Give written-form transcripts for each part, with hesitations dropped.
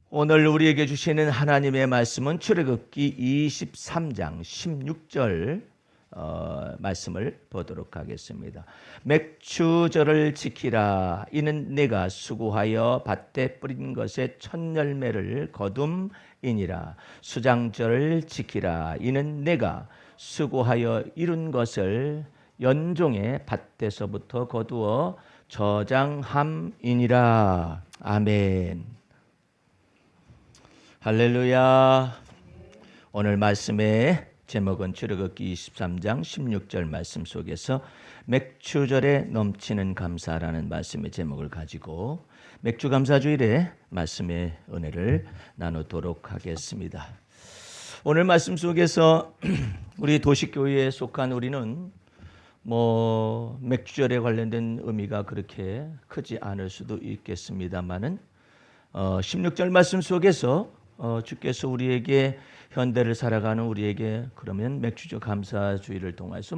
오늘 우리에게 주시는 하나님의 말씀은 출애굽기 23장 16절 말씀을 보도록 하겠습니다. 맥추절을 지키라. 이는 내가 수고하여 밭에 뿌린 것의 첫 열매를 거둠이니라. 수장절을 지키라. 이는 내가 수고하여 이룬 것을 연종의 밭에서부터 거두어 저장함이니라. 아멘. 할렐루야. 오늘 말씀의 제목은 출애굽기 23장 16절 말씀 속에서 맥추절에 넘치는 감사라는 말씀의 제목을 가지고 맥주감사주일에 말씀의 은혜를 나누도록 하겠습니다. 오늘 말씀 속에서 우리 도시교회에 속한 우리는 맥주절에 관련된 의미가 그렇게 크지 않을 수도 있겠습니다만은 16절 말씀 속에서 주께서 우리에게 현대를 살아가는 우리에게 그러면 맥주절 감사주의를 통해서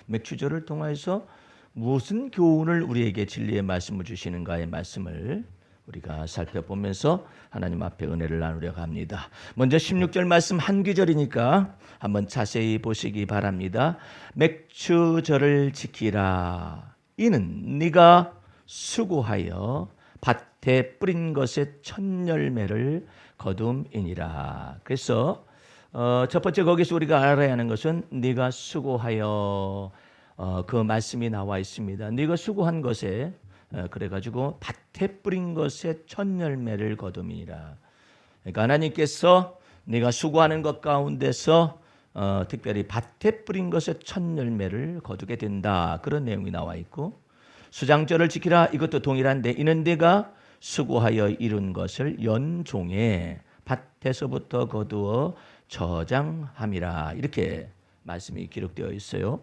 맥주절을 통해서 무슨 교훈을 우리에게 진리의 말씀을 주시는가의 말씀을 우리가 살펴보면서 하나님 앞에 은혜를 나누려고 합니다. 먼저 16절 말씀 한 구절이니까 한번 자세히 보시기 바랍니다. 맥주절을 지키라. 이는 네가 수고하여 밭에 뿌린 것의 첫 열매를 거둠이니라. 그래서 첫 번째 거기서 우리가 알아야 하는 것은 네가 수고하여 그 말씀이 나와 있습니다. 네가 수고한 것에 그래가지고 밭에 뿌린 것의 첫 열매를 거둠이니라. 그러니까 하나님께서 네가 수고하는 것 가운데서 특별히 밭에 뿌린 것의 첫 열매를 거두게 된다. 그런 내용이 나와 있고 수장절을 지키라. 이것도 동일한데 이는 네가 수고하여 이룬 것을 연종의 밭에서부터 거두어 저장함이라. 이렇게 말씀이 기록되어 있어요.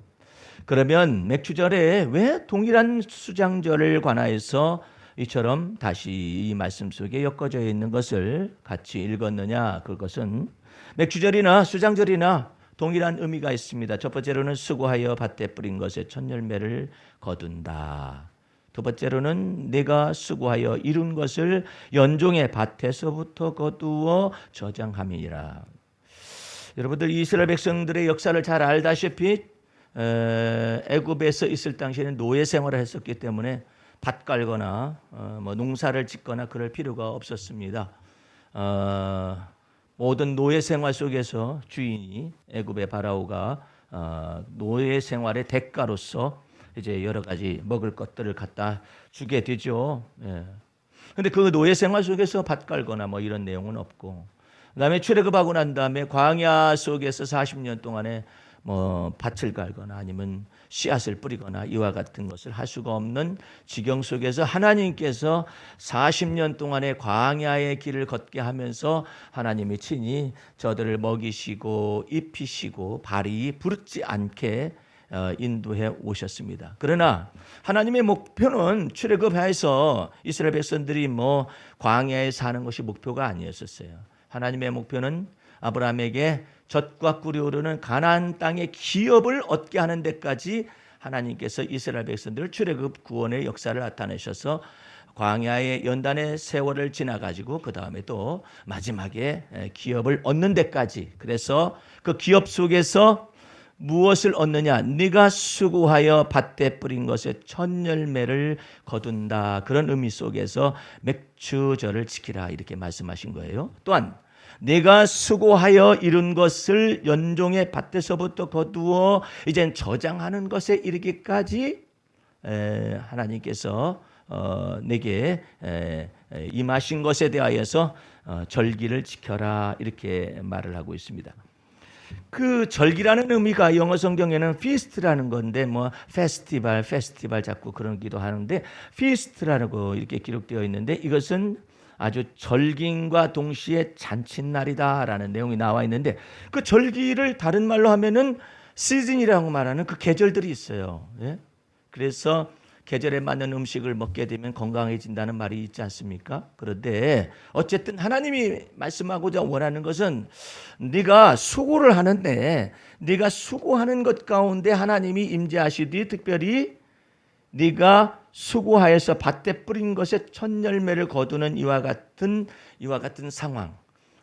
그러면 맥주절에 왜 동일한 수장절을 관하여서 이처럼 다시 이 말씀 속에 엮어져 있는 것을 같이 읽었느냐? 그것은 맥주절이나 수장절이나 동일한 의미가 있습니다. 첫 번째로는 수고하여 밭에 뿌린 것의 첫 열매를 거둔다. 두 번째로는 내가 수고하여 이룬 것을 연종의 밭에서부터 거두어 저장함이니라. 여러분들 이스라엘 백성들의 역사를 잘 알다시피 애굽에서 있을 당시에는 노예 생활을 했었기 때문에 밭 깔거나 농사를 짓거나 그럴 필요가 없었습니다. 모든 노예 생활 속에서 주인이 애굽의 바라오가 노예 생활의 대가로서 이제 여러 가지 먹을 것들을 갖다 주게 되죠. 그런데 그 노예 생활 속에서 밭 깔거나 이런 내용은 없고, 그다음에 출애굽하고 난 다음에 광야 속에서 40년 동안에 밭을 갈거나 아니면 씨앗을 뿌리거나 이와 같은 것을 할 수가 없는 지경 속에서 하나님께서 40년 동안의 광야의 길을 걷게 하면서 하나님이 친히 저들을 먹이시고 입히시고 발이 부르지 않게 인도해 오셨습니다. 그러나 하나님의 목표는 출애굽해서 이스라엘 백성들이 광야에 사는 것이 목표가 아니었었어요. 하나님의 목표는 아브라함에게 젖과 꿀이 흐르는 가나안 땅의 기업을 얻게 하는 데까지 하나님께서 이스라엘 백성들을 출애굽 구원의 역사를 나타내셔서 광야의 연단의 세월을 지나가지고 그 다음에 또 마지막에 기업을 얻는 데까지, 그래서 그 기업 속에서 무엇을 얻느냐? 네가 수고하여 밭에 뿌린 것의 첫 열매를 거둔다. 그런 의미 속에서 맥주절을 지키라 이렇게 말씀하신 거예요. 또한 내가 수고하여 이룬 것을 연종의 밭에서부터 거두어 이젠 저장하는 것에 이르기까지 하나님께서 내게 임하신 것에 대하여서 절기를 지켜라 이렇게 말을 하고 있습니다. 그 절기라는 의미가 영어 성경에는 feast라는 건데 페스티벌 자꾸 그러기도 하는데 feast라고 이렇게 기록되어 있는데 이것은 아주 절기과 동시에 잔칫날이다라는 내용이 나와 있는데 그 절기를 다른 말로 하면은 시즌이라고 말하는 그 계절들이 있어요. 그래서 계절에 맞는 음식을 먹게 되면 건강해진다는 말이 있지 않습니까? 그런데 어쨌든 하나님이 말씀하고자 원하는 것은 네가 수고를 하는데 네가 수고하는 것 가운데 하나님이 임재하시되 특별히 네가 수고하여서 밭에 뿌린 것에 첫 열매를 거두는 이와 같은 상황.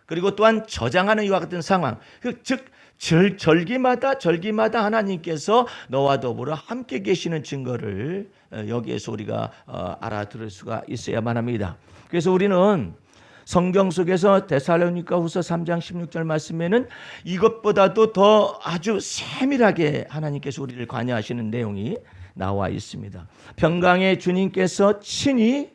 그리고 또한 저장하는 이와 같은 상황. 즉 절기마다 하나님께서 너와 더불어 함께 계시는 증거를 여기에서 우리가 알아들을 수가 있어야만 합니다. 그래서 우리는 성경 속에서 데살로니가후서 3장 16절 말씀에는 이것보다도 더 아주 세밀하게 하나님께서 우리를 관여하시는 내용이 나와 있습니다. 평강의 주님께서 친히,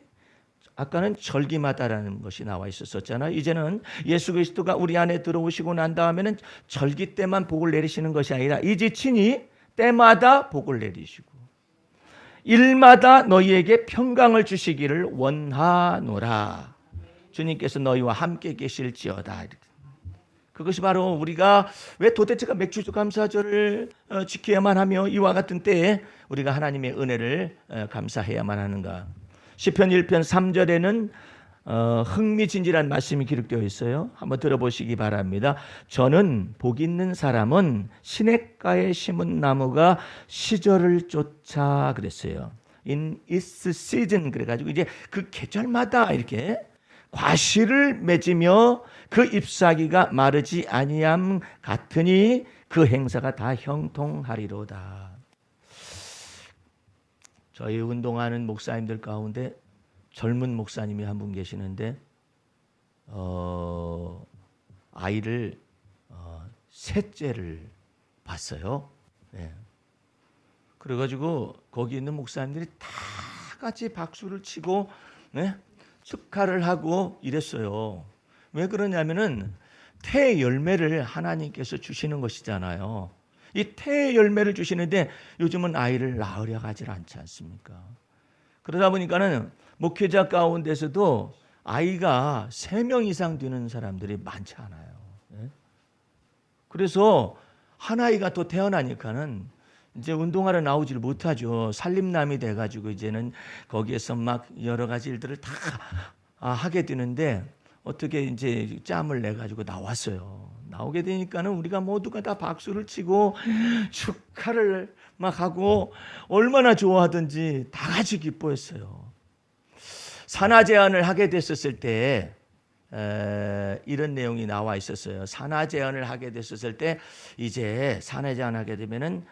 아까는 절기마다라는 것이 나와 있었잖아요. 이제는 예수 그리스도가 우리 안에 들어오시고 난 다음에는 절기 때만 복을 내리시는 것이 아니라 이제 친히 때마다 복을 내리시고 일마다 너희에게 평강을 주시기를 원하노라. 주님께서 너희와 함께 계실지어다. 그것이 바로 우리가 왜 도대체가 맥주감사절을 지켜야만 하며 이와 같은 때에 우리가 하나님의 은혜를 감사해야만 하는가. 시편 1편 3절에는 흥미진진한 말씀이 기록되어 있어요. 한번 들어보시기 바랍니다. 저는 복 있는 사람은 시냇가에 심은 나무가 시절을 쫓아 그랬어요. In its season 그래가지고 이제 그 계절마다 이렇게 과실을 맺으며 그 잎사귀가 마르지 아니함 같으니 그 행사가 다 형통하리로다. 저희 운동하는 목사님들 가운데 젊은 목사님이 한 분 계시는데 아이를 셋째를 봤어요. 네. 그래가지고 거기 있는 목사님들이 다 같이 박수를 치고 네? 축하를 하고 이랬어요. 왜 그러냐면은 태 열매를 하나님께서 주시는 것이잖아요. 이 태 열매를 주시는데 요즘은 아이를 낳으려 하질 않지 않습니까? 그러다 보니까는 목회자 가운데서도 아이가 3명 이상 되는 사람들이 많지 않아요. 그래서 한 아이가 또 태어나니까는 이제 운동하러 나오지를 못하죠. 살림남이 돼가지고 이제는 거기에서 막 여러 가지 일들을 다 하게 되는데 어떻게 이제 짬을 내 가지고 나왔어요. 나오게 되니까는 우리가 모두가 다 박수를 치고 축하를 막 하고 얼마나 좋아하든지 다 같이 기뻐했어요. 산하 제한을 하게 됐었을 때 이런 내용이 나와 있었어요. 산하 제한을 하게 됐었을 때 이제 산하 제한하게 되면은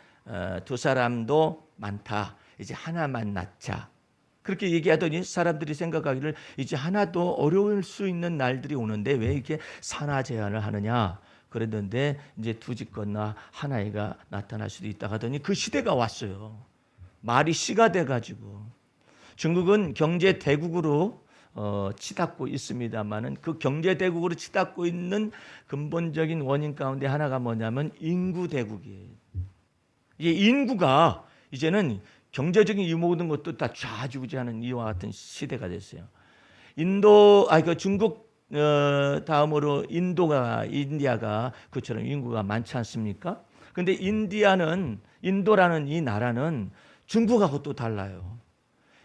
두 사람도 많다. 이제 하나만 낳자. 그렇게 얘기하더니 사람들이 생각하기를 이제 하나도 어려울 수 있는 날들이 오는데 왜 이렇게 산하 제한을 하느냐 그랬는데 이제 두 집 건너 한 아이가 나타날 수도 있다 하더니 그 시대가 왔어요. 말이 씨가 돼가지고 중국은 경제 대국으로 치닫고 있습니다만은 그 경제 대국으로 치닫고 있는 근본적인 원인 가운데 하나가 뭐냐면 인구 대국이에요. 이 인구가 이제는 경제적인 이 모든 것도 다 좌지우지하는 이와 같은 시대가 됐어요. 중국 다음으로 인디아가 그처럼 인구가 많지 않습니까? 근데 인도라는 이 나라는 중국하고 또 달라요.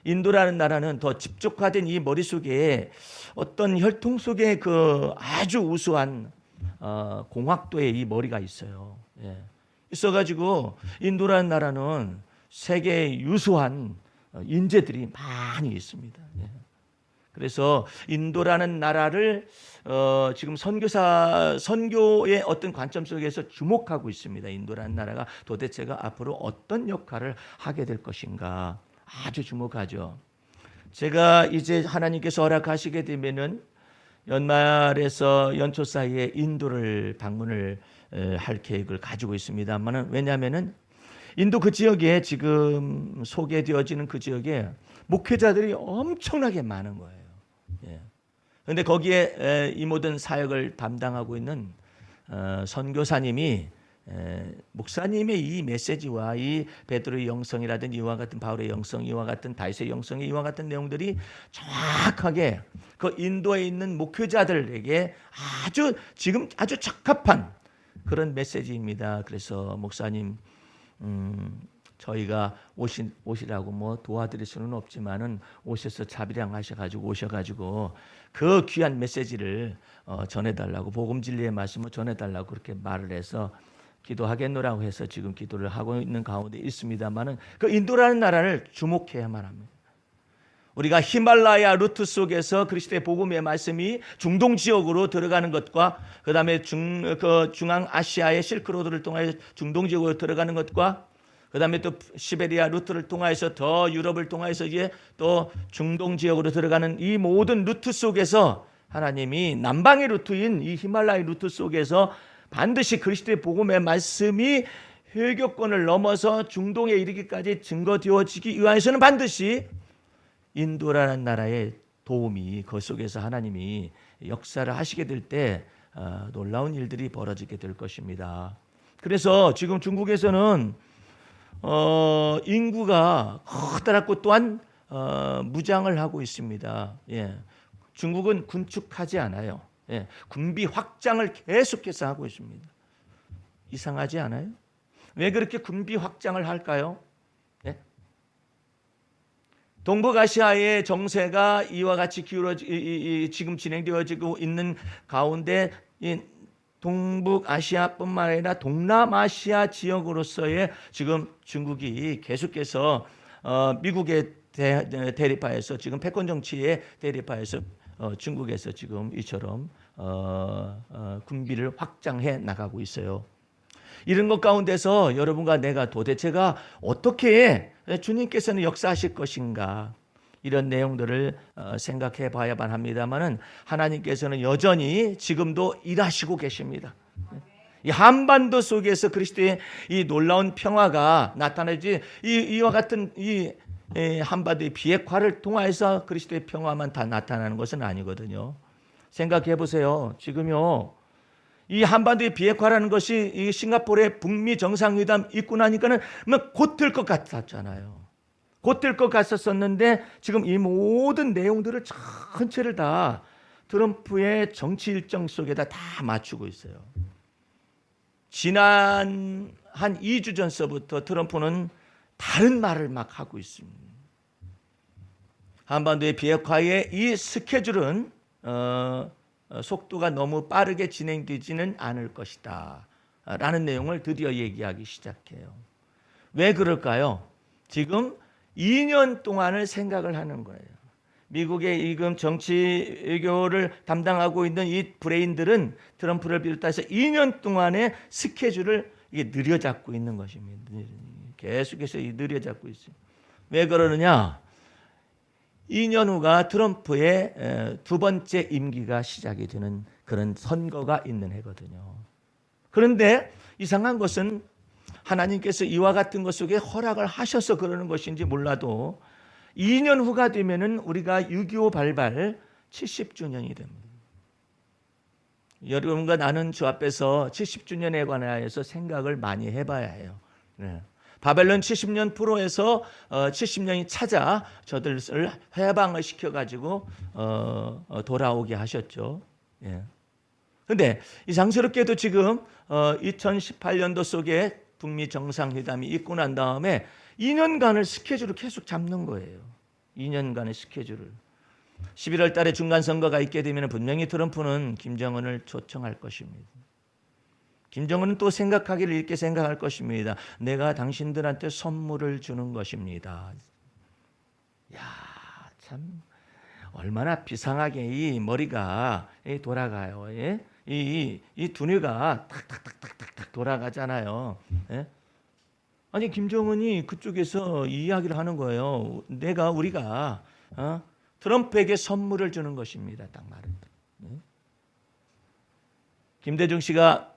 인도라는 나라는 더 집적화된 이 머릿속에 어떤 혈통 속에 그 아주 우수한 공학도의 이 머리가 있어요. 예. 있어가지고 인도라는 나라는 세계에 유수한 인재들이 많이 있습니다. 예. 그래서 인도라는 나라를 지금 선교의 어떤 관점 속에서 주목하고 있습니다. 인도라는 나라가 도대체가 앞으로 어떤 역할을 하게 될 것인가 아주 주목하죠. 제가 이제 하나님께서 허락하시게 되면은 연말에서 연초 사이에 인도를 방문을 할 계획을 가지고 있습니다만은 왜냐하면은 인도 그 지역에 지금 소개되어지는 그 지역에 목회자들이 엄청나게 많은 거예요. 그런데 거기에 이 모든 사역을 담당하고 있는 선교사님이 목사님의 이 메시지와 이 베드로의 영성이라든지 이와 같은 바울의 영성, 이와 같은 다윗의 영성이 이와 같은 내용들이 정확하게 그 인도에 있는 목회자들에게 지금 아주 적합한 그런 메시지입니다. 그래서 목사님 저희가 오시라고 뭐 도와드릴 수는 없지만은 오셔서 자비량 하셔가지고 오셔가지고 그 귀한 메시지를 전해달라고 복음 진리의 말씀을 전해달라고 그렇게 말을 해서 기도하겠노라고 해서 지금 기도를 하고 있는 가운데 있습니다만은 그 인도라는 나라를 주목해야만 합니다. 우리가 히말라야 루트 속에서 그리스도의 복음의 말씀이 중동 지역으로 들어가는 것과 그 다음에 중앙아시아의 실크로드를 통하여 중동 지역으로 들어가는 것과 그 다음에 또 시베리아 루트를 통하여서 더 유럽을 통하여서 이제 또 중동 지역으로 들어가는 이 모든 루트 속에서 하나님이 남방의 루트인 이 히말라야 루트 속에서 반드시 그리스도의 복음의 말씀이 회교권을 넘어서 중동에 이르기까지 증거되어지기 위해서는 반드시 인도라는 나라의 도움이 그 속에서 하나님이 역사를 하시게 될 때 놀라운 일들이 벌어지게 될 것입니다. 그래서 지금 중국에서는 인구가 커다랗고 또한 무장을 하고 있습니다. 예. 중국은 군축하지 않아요. 예. 군비 확장을 계속해서 하고 있습니다. 이상하지 않아요? 왜 그렇게 군비 확장을 할까요? 예? 동북아시아의 정세가 이와 같이 지금 진행되어지고 있는 가운데 동북아시아뿐만 아니라 동남아시아 지역으로서의 지금 중국이 계속해서 미국의 대립하에서 지금 패권 정치의 대립하에서 중국에서 지금 이처럼 군비를 확장해 나가고 있어요. 이런 것 가운데서 여러분과 내가 도대체가 어떻게 주님께서는 역사하실 것인가 이런 내용들을 생각해 봐야만 합니다만은 하나님께서는 여전히 지금도 일하시고 계십니다. 이 한반도 속에서 그리스도의 이 놀라운 평화가 나타나지 이와 같은 이 한반도의 비핵화를 통해서 그리스도의 평화만 다 나타나는 것은 아니거든요. 생각해 보세요. 지금요. 이 한반도의 비핵화라는 것이 이 싱가포르의 북미 정상회담 있고 나니까는 곧 될 것 같았잖아요. 곧 될 것 같았었는데 지금 이 모든 내용들을 전체를 다 트럼프의 정치 일정 속에다 다 맞추고 있어요. 지난 한 2주 전서부터 트럼프는 다른 말을 막 하고 있습니다. 한반도의 비핵화의 이 스케줄은 속도가 너무 빠르게 진행되지는 않을 것이다 라는 내용을 드디어 얘기하기 시작해요. 왜 그럴까요? 지금 2년 동안을 생각을 하는 거예요. 미국의 지금 정치 외교를 담당하고 있는 이 브레인들은 트럼프를 비롯해서 2년 동안의 스케줄을 이게 느려잡고 있는 것입니다. 계속해서 느려잡고 있어요. 왜 그러느냐? 2년 후가 트럼프의 두 번째 임기가 시작이 되는 그런 선거가 있는 해거든요. 그런데 이상한 것은 하나님께서 이와 같은 것 속에 허락을 하셔서 그러는 것인지 몰라도 2년 후가 되면은 우리가 6.25 발발 70주년이 됩니다. 여러분과 나는 주 앞에서 70주년에 관하여서 생각을 많이 해봐야 해요. 네. 바벨론 70년 프로에서 70년이 찾아 저들을 해방을 시켜가지고 돌아오게 하셨죠. 그런데 예. 이상스럽게도 지금 2018년도 속에 북미 정상회담이 있고 난 다음에 2년간을 스케줄을 계속 잡는 거예요. 2년간의 스케줄을. 11월 달에 중간선거가 있게 되면 분명히 트럼프는 김정은을 초청할 것입니다. 김정은은 또 생각하기를 이렇게 생각할 것입니다. 내가 당신들한테 선물을 주는 것입니다. 야, 참 얼마나 비상하게 이 머리가 돌아가요. 예? 이 두뇌가 탁탁탁탁탁 돌아가잖아요. 예? 아니 김정은이 그쪽에서 이 이야기를 하는 거예요. 우리가 트럼프에게 선물을 주는 것입니다. 딱 말은. 예? 김대중 씨가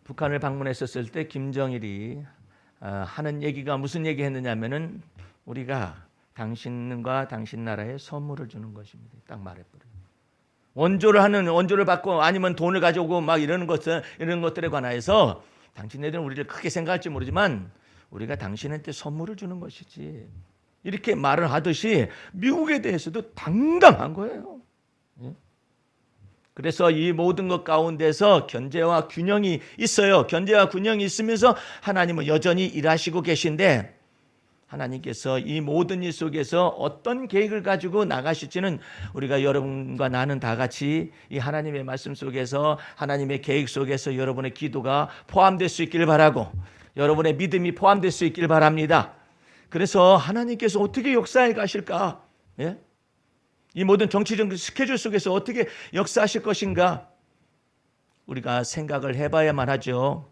북한을 방문했었을 때 김정일이 하는 얘기가 무슨 얘기 했느냐면은 우리가 당신과 당신 나라에 선물을 주는 것입니다. 딱 말해버려요. 원조를 받고 아니면 돈을 가져오고 막 이런 것들에 관하여서 당신네들은 우리를 크게 생각할지 모르지만 우리가 당신한테 선물을 주는 것이지. 이렇게 말을 하듯이 미국에 대해서도 당당한 거예요. 그래서 이 모든 것 가운데서 견제와 균형이 있어요. 견제와 균형이 있으면서 하나님은 여전히 일하시고 계신데 하나님께서 이 모든 일 속에서 어떤 계획을 가지고 나가실지는 우리가 여러분과 나는 다 같이 이 하나님의 말씀 속에서 하나님의 계획 속에서 여러분의 기도가 포함될 수 있길 바라고 여러분의 믿음이 포함될 수 있길 바랍니다. 그래서 하나님께서 어떻게 역사해 가실까? 예? 이 모든 정치적 스케줄 속에서 어떻게 역사하실 것인가 우리가 생각을 해봐야만 하죠.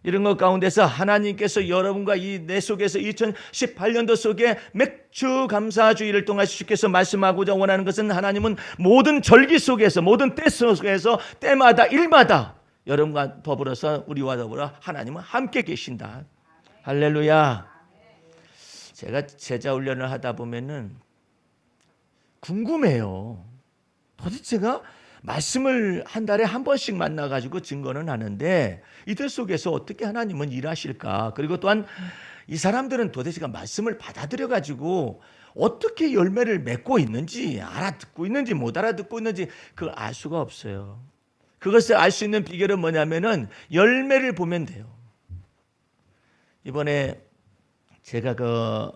이런 것 가운데서 하나님께서 여러분과 이 내 속에서 2018년도 속에 맥주 감사주의를 통해 주께서 말씀하고자 원하는 것은 하나님은 모든 절기 속에서 모든 때 속에서 때마다 일마다 여러분과 더불어서 우리와 더불어 하나님은 함께 계신다. 할렐루야. 제가 제자 훈련을 하다 보면은 궁금해요. 도대체가 말씀을 한 달에 한 번씩 만나가지고 증거는 하는데 이들 속에서 어떻게 하나님은 일하실까? 그리고 또한 이 사람들은 도대체가 말씀을 받아들여가지고 어떻게 열매를 맺고 있는지 알아듣고 있는지 못 알아듣고 있는지 그걸 알 수가 없어요. 그것을 알 수 있는 비결은 뭐냐면은 열매를 보면 돼요. 이번에 제가 그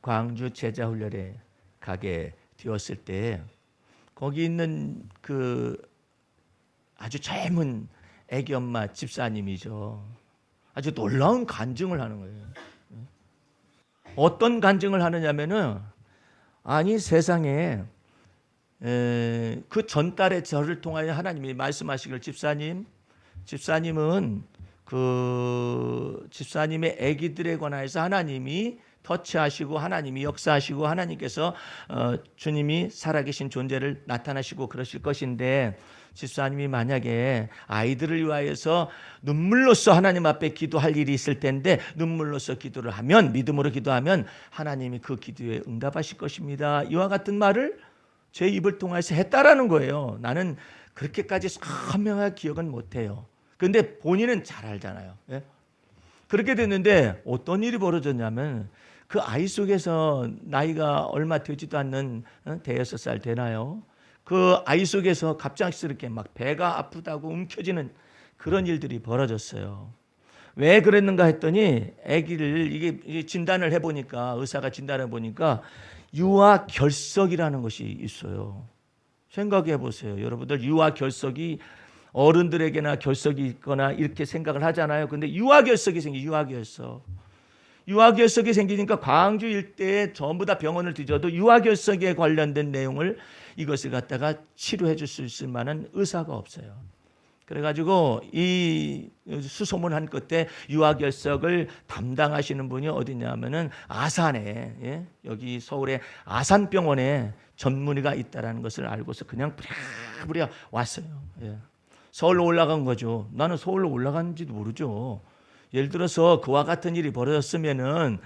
광주 제자 훈련에 가게 되었을 때 거기 있는 그 아주 젊은 애기 엄마 집사님이죠. 아주 놀라운 간증을 하는 거예요. 어떤 간증을 하느냐면은 아니 세상에 그 전달에 저를 통하여 하나님이 말씀하시길 집사님은 그 집사님의 아기들에 관해서 하나님이 터치하시고 하나님이 역사하시고 하나님께서 주님이 살아계신 존재를 나타나시고 그러실 것인데 집사님이 만약에 아이들을 위하여서 눈물로써 하나님 앞에 기도할 일이 있을 텐데 눈물로써 기도를 하면 믿음으로 기도하면 하나님이 그 기도에 응답하실 것입니다. 이와 같은 말을 제 입을 통해서 했다라는 거예요. 나는 그렇게까지 선명하게 기억은 못해요. 그런데 본인은 잘 알잖아요. 예? 그렇게 됐는데 어떤 일이 벌어졌냐면 그 아이 속에서 나이가 얼마 되지도 않는 대여섯 살 되나요? 그 아이 속에서 갑작스럽게 막 배가 아프다고 움켜쥐는 그런 일들이 벌어졌어요. 왜 그랬는가 했더니 아기를 이게 진단을 해보니까 의사가 진단해 보니까 유아결석이라는 것이 있어요. 생각해 보세요. 여러분들 유아결석이 어른들에게나 결석이 있거나 이렇게 생각을 하잖아요. 근데 유아결석이 생기니까 광주 일대에 전부 다 병원을 뒤져도 유아결석에 관련된 내용을 이것을 갖다가 치료해 줄 수 있을 만한 의사가 없어요. 그래가지고 이 수소문한 끝에 유아결석을 담당하시는 분이 어디냐면은 아산에 여기 서울의 아산병원에 전문의가 있다라는 것을 알고서 그냥 부랴부랴 왔어요. 서울로 올라간 거죠. 나는 서울로 올라간지도 모르죠. 예를 들어서 그와 같은 일이 벌어졌으면은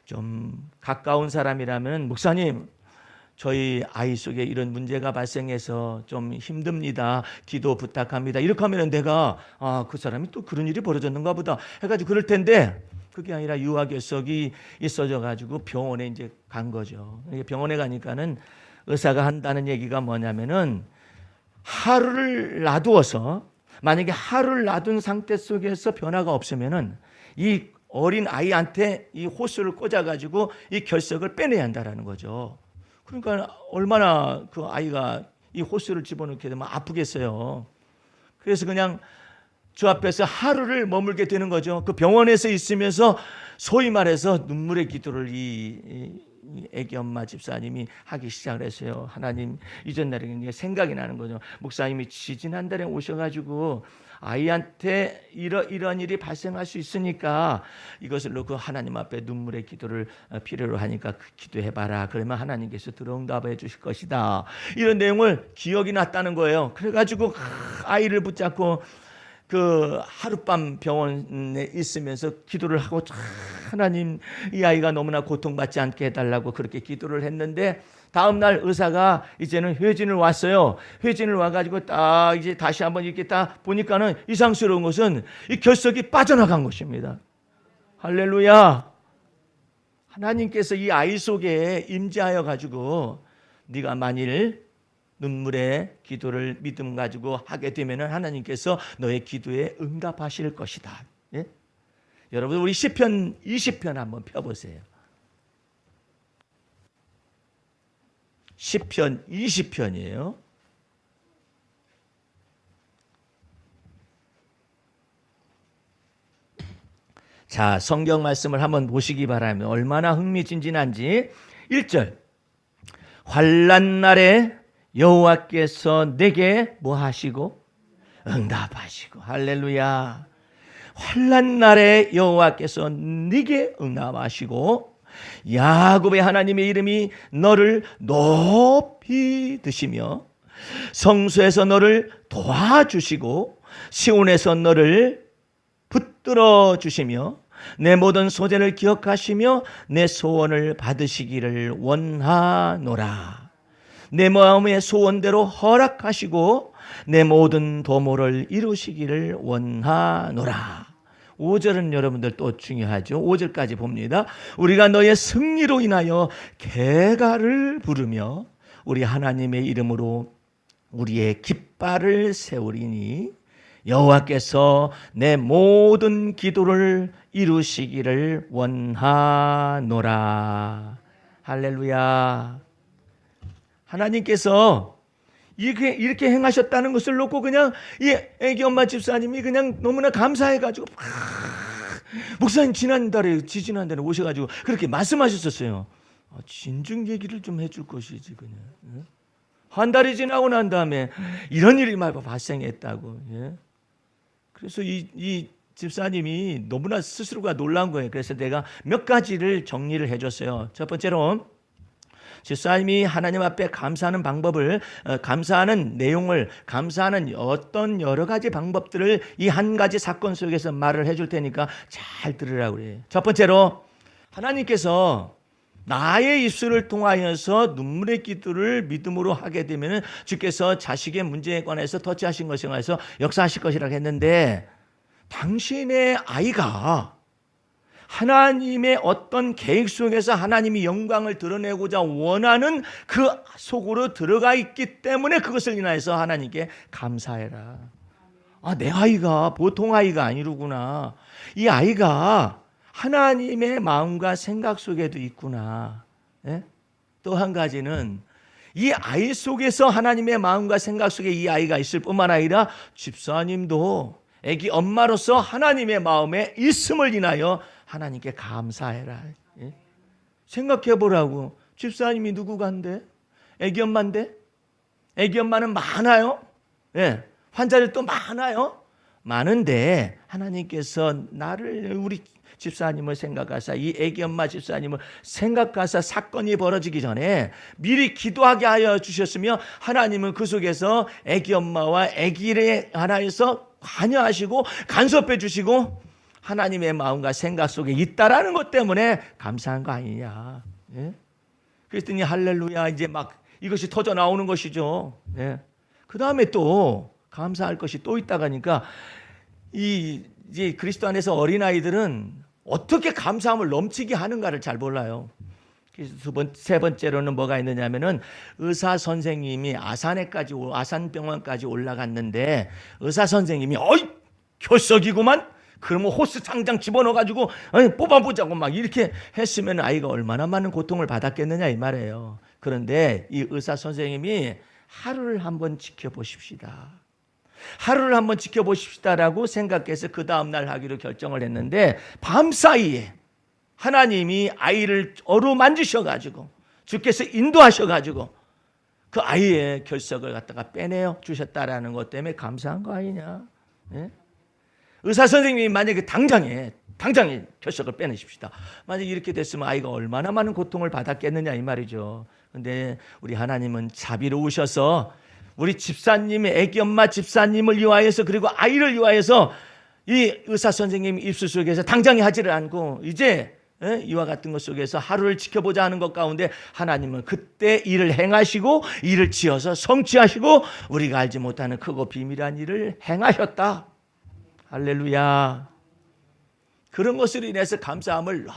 좀 가까운 사람이라면 목사님 저희 아이 속에 이런 문제가 발생해서 좀 힘듭니다. 기도 부탁합니다. 이렇게 하면은 내가 그 사람이 또 그런 일이 벌어졌는가 보다 해가지고 그럴 텐데 그게 아니라 유아결석이 있어져 가지고 병원에 이제 간 거죠. 병원에 가니까는 의사가 한다는 얘기가 뭐냐면은 하루를 놔두어서 만약에 하루를 놔둔 상태 속에서 변화가 없으면은 이 어린 아이한테 이 호스를 꽂아가지고 이 결석을 빼내야 한다라는 거죠. 그러니까 얼마나 그 아이가 이 호스를 집어넣게 되면 아프겠어요. 그래서 그냥 저 앞에서 하루를 머물게 되는 거죠. 그 병원에서 있으면서 소위 말해서 눈물의 기도를 이 애기 엄마 집사님이 하기 시작을 했어요. 하나님 이전 날에 생각이 나는 거죠. 목사님이 지난달에 오셔가지고 아이한테 이런 일이 발생할 수 있으니까 이것을 놓고 하나님 앞에 눈물의 기도를 필요로 하니까 기도해봐라. 그러면 하나님께서 들어응답해 주실 것이다. 이런 내용을 기억이 났다는 거예요. 그래가지고 아이를 붙잡고 그 하룻밤 병원에 있으면서 기도를 하고 하나님 이 아이가 너무나 고통받지 않게 해달라고 그렇게 기도를 했는데 다음 날 의사가 이제는 회진을 왔어요. 회진을 와가지고 딱 이제 다시 한번 이렇게 딱 보니까는 이상스러운 것은 이 결석이 빠져나간 것입니다. 할렐루야. 하나님께서 이 아이 속에 임재하여 가지고 네가 만일 눈물의 기도를 믿음 가지고 하게 되면 하나님께서 너의 기도에 응답하실 것이다. 예? 여러분 우리 시편 20편 한번 펴보세요. 시편 20편이에요. 자, 성경 말씀을 한번 보시기 바랍니다. 얼마나 흥미진진한지. 1절 환난 날에 여호와께서 내게 뭐 하시고 응답하시고. 할렐루야. 환난 날에 여호와께서 네게 응답하시고 야곱의 하나님의 이름이 너를 높이 드시며 성소에서 너를 도와주시고 시온에서 너를 붙들어 주시며 내 모든 소재를 기억하시며 내 소원을 받으시기를 원하노라. 내 마음의 소원대로 허락하시고 내 모든 도모를 이루시기를 원하노라. 5절은 여러분들 또 중요하죠. 5절까지 봅니다. 우리가 너의 승리로 인하여 개가를 부르며 우리 하나님의 이름으로 우리의 깃발을 세우리니 여호와께서 내 모든 기도를 이루시기를 원하노라. 할렐루야. 하나님께서 이렇게 행하셨다는 것을 놓고 그냥 이 애기 엄마 집사님이 그냥 너무나 감사해가지고 목사님 지지난달에 오셔가지고 그렇게 말씀하셨었어요. 진즉 얘기를 좀 해줄 것이지 그냥. 한 달이 지나고 난 다음에 이런 일이 막 발생했다고. 그래서 이 집사님이 너무나 스스로가 놀란 거예요. 그래서 내가 몇 가지를 정리를 해줬어요. 첫 번째로 집사님이 하나님 앞에 감사하는 방법을, 감사하는 내용을, 감사하는 어떤 여러 가지 방법들을 이 한 가지 사건 속에서 말을 해줄 테니까 잘 들으라고 그래요. 첫 번째로 하나님께서 나의 입술을 통하여서 눈물의 기도를 믿음으로 하게 되면 주께서 자식의 문제에 관해서 터치하신 것에 관해서 역사하실 것이라고 했는데, 당신의 아이가 하나님의 어떤 계획 속에서 하나님이 영광을 드러내고자 원하는 그 속으로 들어가 있기 때문에 그것을 인하여서 하나님께 감사해라. 내 아이가 보통 아이가 아니로구나. 이 아이가 하나님의 마음과 생각 속에도 있구나. 또 한 가지는 이 아이 속에서 하나님의 마음과 생각 속에 이 아이가 있을 뿐만 아니라 집사님도 애기 엄마로서 하나님의 마음에 있음을 인하여 하나님께 감사해라. 생각해 보라고. 집사님이 누구간데? 애기 엄마인데? 애기 엄마는 많아요. 환자들도 많아요. 많은데 하나님께서 우리 집사님을 생각하사, 이 애기 엄마 집사님을 생각하사 사건이 벌어지기 전에 미리 기도하게 하여 주셨으며, 하나님은 그 속에서 애기 엄마와 애기를 하나에서 관여하시고 간섭해 주시고 하나님의 마음과 생각 속에 있다라는 것 때문에 감사한 거 아니냐. 그랬더니 할렐루야, 이제 막 이것이 터져 나오는 것이죠. 그 다음에 또 감사할 것이 또 있다고 하니까, 이제 그리스도 안에서 어린아이들은 어떻게 감사함을 넘치게 하는가를 잘 몰라요. 세 번째로는 뭐가 있느냐면은, 의사 선생님이 아산병원까지 올라갔는데 의사 선생님이 결석이구만. 그러면 호스 당장 집어넣어가지고 뽑아보자고 막 이렇게 했으면 아이가 얼마나 많은 고통을 받았겠느냐 이 말이에요. 그런데 이 의사 선생님이 하루를 한번 지켜보십시다. 하루를 한번 지켜보십시다라고 생각해서 그 다음날 하기로 결정을 했는데, 밤사이에 하나님이 아이를 어루만지셔가지고 주께서 인도하셔가지고 그 아이의 결석을 갖다가 빼내어 주셨다라는 것 때문에 감사한 거 아니냐. 의사 선생님이 만약에 당장에 결석을 빼내십시다. 만약에 이렇게 됐으면 아이가 얼마나 많은 고통을 받았겠느냐 이 말이죠. 그런데 우리 하나님은 자비로우셔서 우리 집사님의 애기 엄마 집사님을 위하여서, 그리고 아이를 위하여서 이 의사 선생님 입술 속에서 당장에 하지를 않고 이제 이와 같은 것 속에서 하루를 지켜보자 하는 것 가운데 하나님은 그때 일을 행하시고 일을 지어서 성취하시고 우리가 알지 못하는 크고 비밀한 일을 행하셨다. 할렐루야. 그런 것으로 인해서 감사함을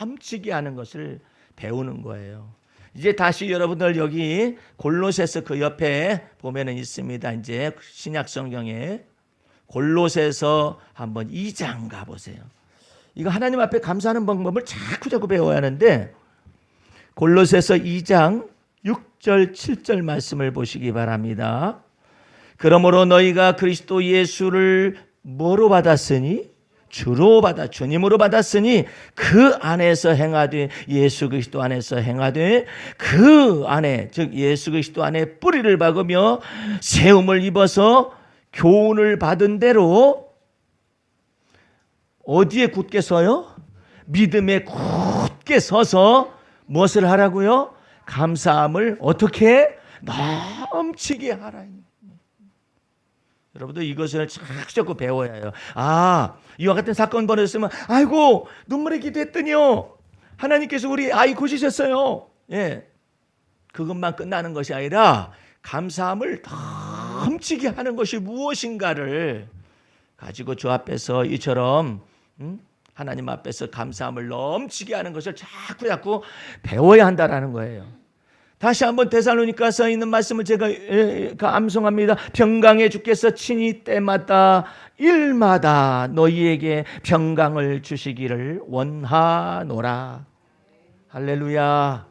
넘치게 하는 것을 배우는 거예요. 이제 다시 여러분들 여기 골로새서 그 옆에 보면은 있습니다. 이제 신약 성경에 골로새서 한번 2장 가보세요. 이거 하나님 앞에 감사하는 방법을 자꾸 배워야 하는데, 골로새서 2장 6절 7절 말씀을 보시기 바랍니다. 그러므로 너희가 그리스도 예수를 뭐로 받았으니 주로 받아 주님으로 받았으니 그 안에서 행하되 예수 그리스도 안에서 행하되 그 안에 즉 예수 그리스도 안에 뿌리를 박으며 세움을 입어서 교훈을 받은 대로 어디에 굳게 서요? 믿음에 굳게 서서 무엇을 하라고요? 감사함을 어떻게 넘치게 하라. 여러분들 이것을 자꾸 배워야 해요. 이와 같은 사건 벌어졌으면 아이고 눈물의 기도했더니요 하나님께서 우리 아이 고치셨어요. 예, 그것만 끝나는 것이 아니라 감사함을 넘치게 하는 것이 무엇인가를 가지고 주 앞에서 이처럼 하나님 앞에서 감사함을 넘치게 하는 것을 자꾸 배워야 한다라는 거예요. 다시 한번 데살로니가서 있는 말씀을 제가 암송합니다. 평강의 주께서 친히 때마다 일마다 너희에게 평강을 주시기를 원하노라. 할렐루야.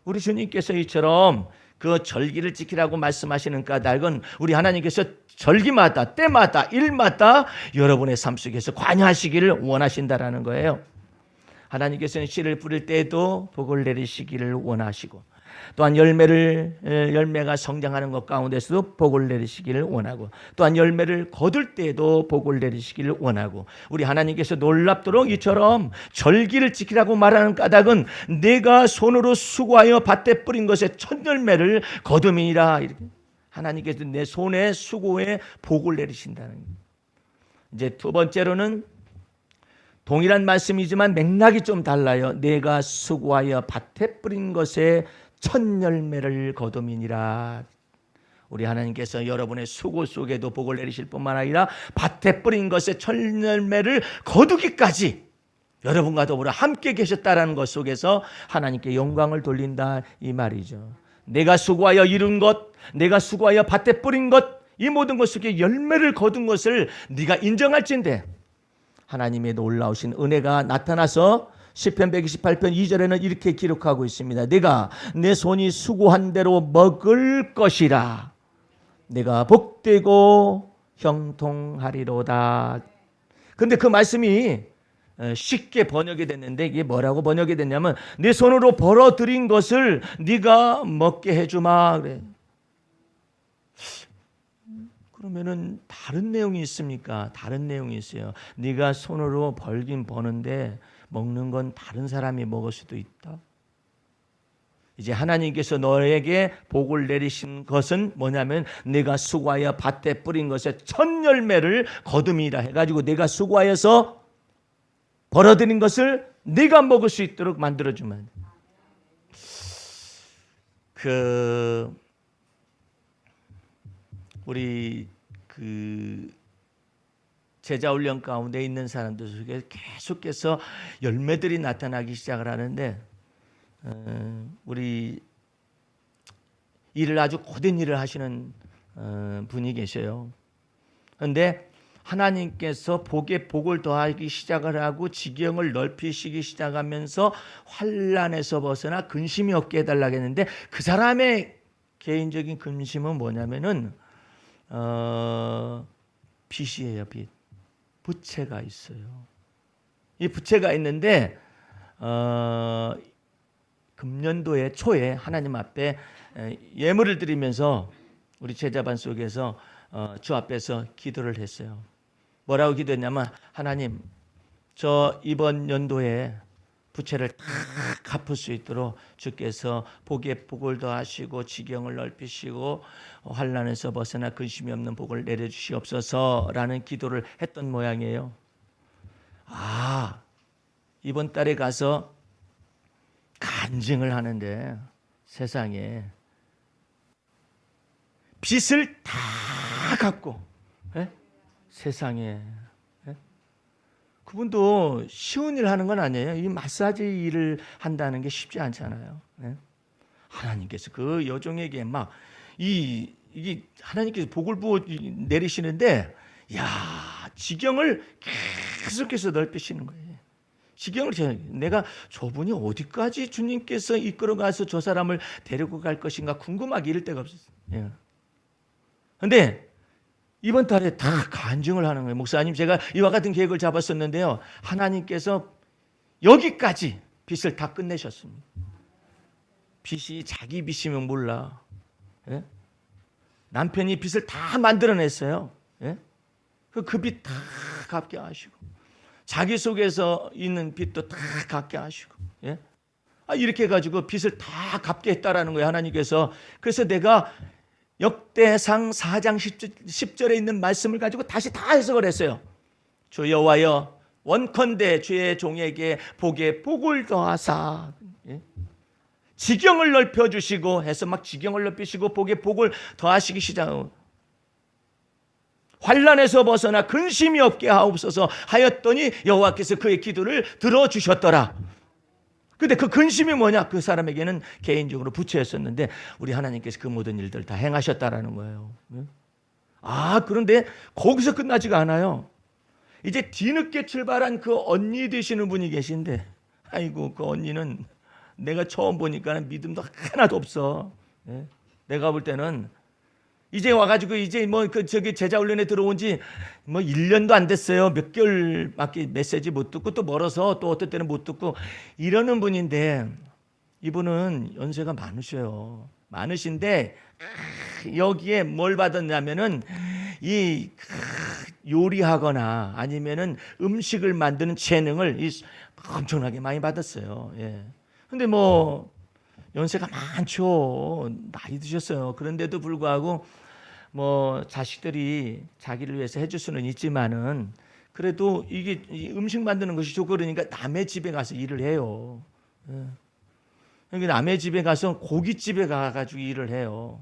우리 주님께서 이처럼 그 절기를 지키라고 말씀하시는 까닭은 우리 하나님께서 절기마다 때마다 일마다 여러분의 삶 속에서 관여하시기를 원하신다라는 거예요. 하나님께서는 씨를 뿌릴 때에도 복을 내리시기를 원하시고 또한 열매가 성장하는 것 가운데서도 복을 내리시기를 원하고 또한 열매를 거둘 때에도 복을 내리시기를 원하고 우리 하나님께서 놀랍도록 이처럼 절기를 지키라고 말하는 까닭은 내가 손으로 수고하여 밭에 뿌린 것의 첫 열매를 거둠이니라. 하나님께서 내 손의 수고에 복을 내리신다는 거예요. 이제 두 번째로는 동일한 말씀이지만 맥락이 좀 달라요. 내가 수고하여 밭에 뿌린 것에 첫 열매를 거둠이니라. 우리 하나님께서 여러분의 수고 속에도 복을 내리실 뿐만 아니라 밭에 뿌린 것의 첫 열매를 거두기까지 여러분과 더불어 함께 계셨다라는 것 속에서 하나님께 영광을 돌린다 이 말이죠. 내가 수고하여 이룬 것, 내가 수고하여 밭에 뿌린 것, 이 모든 것 속에 열매를 거둔 것을 네가 인정할진대 하나님의 놀라우신 은혜가 나타나서 시편 128편 2절에는 이렇게 기록하고 있습니다. 내가 내 손이 수고한 대로 먹을 것이라. 내가 복되고 형통하리로다. 근데 그 말씀이 쉽게 번역이 됐는데 이게 뭐라고 번역이 됐냐면 내 손으로 벌어들인 것을 네가 먹게 해주마 그래. 그러면은 다른 내용이 있습니까? 다른 내용이 있어요. 네가 손으로 벌긴 버는데 먹는 건 다른 사람이 먹을 수도 있다. 이제 하나님께서 너에게 복을 내리신 것은 뭐냐면 내가 수고하여 밭에 뿌린 것의 첫 열매를 거둠이라 해가지고 내가 수고하여서 벌어들인 것을 네가 먹을 수 있도록 만들어주면 우리 제자 훈련 가운데 있는 사람들 속에 계속해서 열매들이 나타나기 시작을 하는데 우리 일을 아주 고된 일을 하시는 분이 계셔요. 그런데 하나님께서 복에 복을 더하기 시작을 하고 지경을 넓히시기 시작하면서 환난에서 벗어나 근심이 없게 해달라고 했는데 그 사람의 개인적인 근심은 뭐냐면은 빚이에요. 빚. 부채가 있어요. 이 부채가 있는데 금년도의 초에 하나님 앞에 예물을 드리면서 우리 제자반 속에서 주 앞에서 기도를 했어요. 뭐라고 기도했냐면 하나님 저 이번 연도에 부채를 다 갚을 수 있도록 주께서 복에 복을 더하시고 지경을 넓히시고 환난에서 벗어나 근심이 없는 복을 내려주시옵소서라는 기도를 했던 모양이에요. 이번 달에 가서 간증을 하는데 세상에 빚을 다 갚고 세상에 그분도 쉬운 일 하는 건 아니에요. 이 마사지 일을 한다는 게 쉽지 않잖아요. 하나님께서 그 여종에게 막 이게 하나님께서 복을 부어 내리시는데 지경을 계속해서 넓히시는 거예요. 지경을 내가 저분이 어디까지 주님께서 이끌어가서 저 사람을 데리고 갈 것인가 궁금하게 이럴 데가 없었어요. 그런데 이번 달에 다 간증을 하는 거예요. 목사님, 제가 이와 같은 계획을 잡았었는데요. 하나님께서 여기까지 빚을 다 끝내셨습니다. 빚이 자기 빚이면 몰라. 예? 남편이 빚을 다 만들어냈어요. 예? 그 빚 다 갚게 하시고, 자기 속에서 있는 빚도 다 갚게 하시고, 예? 이렇게 해가지고 빚을 다 갚게 했다라는 거예요, 하나님께서. 그래서 내가 역대상 4장 10절에 있는 말씀을 가지고 다시 다 해석을 했어요. 주 여호와여, 원컨대 주의 종에게 복에 복을 더하사, 예? 지경을 넓혀주시고 해서 막 지경을 넓히시고 복에 복을 더하시기 시작하고, 환난에서 벗어나 근심이 없게 하옵소서 하였더니 여호와께서 그의 기도를 들어주셨더라. 근데 그 근심이 뭐냐? 그 사람에게는 개인적으로 부채였었는데 우리 하나님께서 그 모든 일들 다 행하셨다라는 거예요. 그런데 거기서 끝나지가 않아요. 이제 뒤늦게 출발한 그 언니 되시는 분이 계신데, 아이고, 그 언니는 내가 처음 보니까 믿음도 하나도 없어. 내가 볼 때는 이제 와가지고 이제 저기 제자 훈련에 들어온 지 1년도 안 됐어요. 몇 개월밖에 메시지 못 듣고, 또 멀어서 또 어떨 때는 못 듣고 이러는 분인데, 이분은 연세가 많으셔요. 많으신데 여기에 뭘 받았냐면은 이 요리하거나 아니면은 음식을 만드는 재능을 엄청나게 많이 받았어요. 예. 근데 연세가 많죠. 나이 드셨어요. 그런데도 불구하고 자식들이 자기를 위해서 해줄 수는 있지만은 그래도 이게 음식 만드는 것이 좋고 그러니까 남의 집에 가서 일을 해요. 예. 남의 집에 가서 고깃집에 가가지고 일을 해요.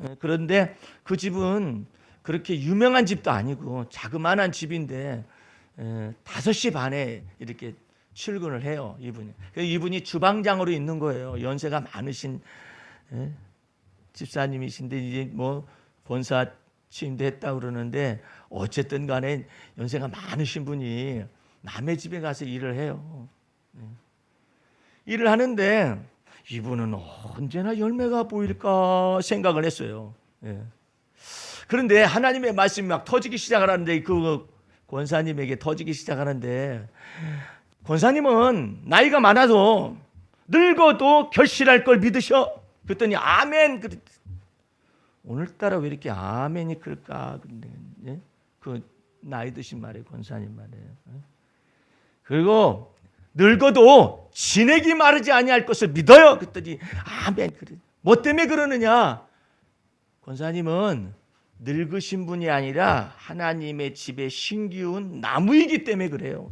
예. 그런데 그 집은 그렇게 유명한 집도 아니고 자그마한 집인데 5시 반에 이렇게 출근을 해요. 이분이 주방장으로 있는 거예요. 연세가 많으신 집사님이신데 이제 본사 취임도 했다고 그러는데, 어쨌든 간에 연세가 많으신 분이 남의 집에 가서 일을 해요. 일을 하는데 이분은 언제나 열매가 보일까 생각을 했어요. 그런데 하나님의 말씀이 막 터지기 시작을 하는데, 그 권사님에게 터지기 시작하는데, 권사님은 나이가 많아도 늙어도 결실할 걸 믿으셔. 그랬더니 아멘. 오늘따라 왜 이렇게 아멘이 클까? 예? 그 나이 드신 말이에요, 권사님 말이에요. 그리고 늙어도 진액이 마르지 아니할 것을 믿어요. 그랬더니 아멘. 뭐 때문에 그러느냐? 권사님은 늙으신 분이 아니라 하나님의 집에 신기운 나무이기 때문에 그래요.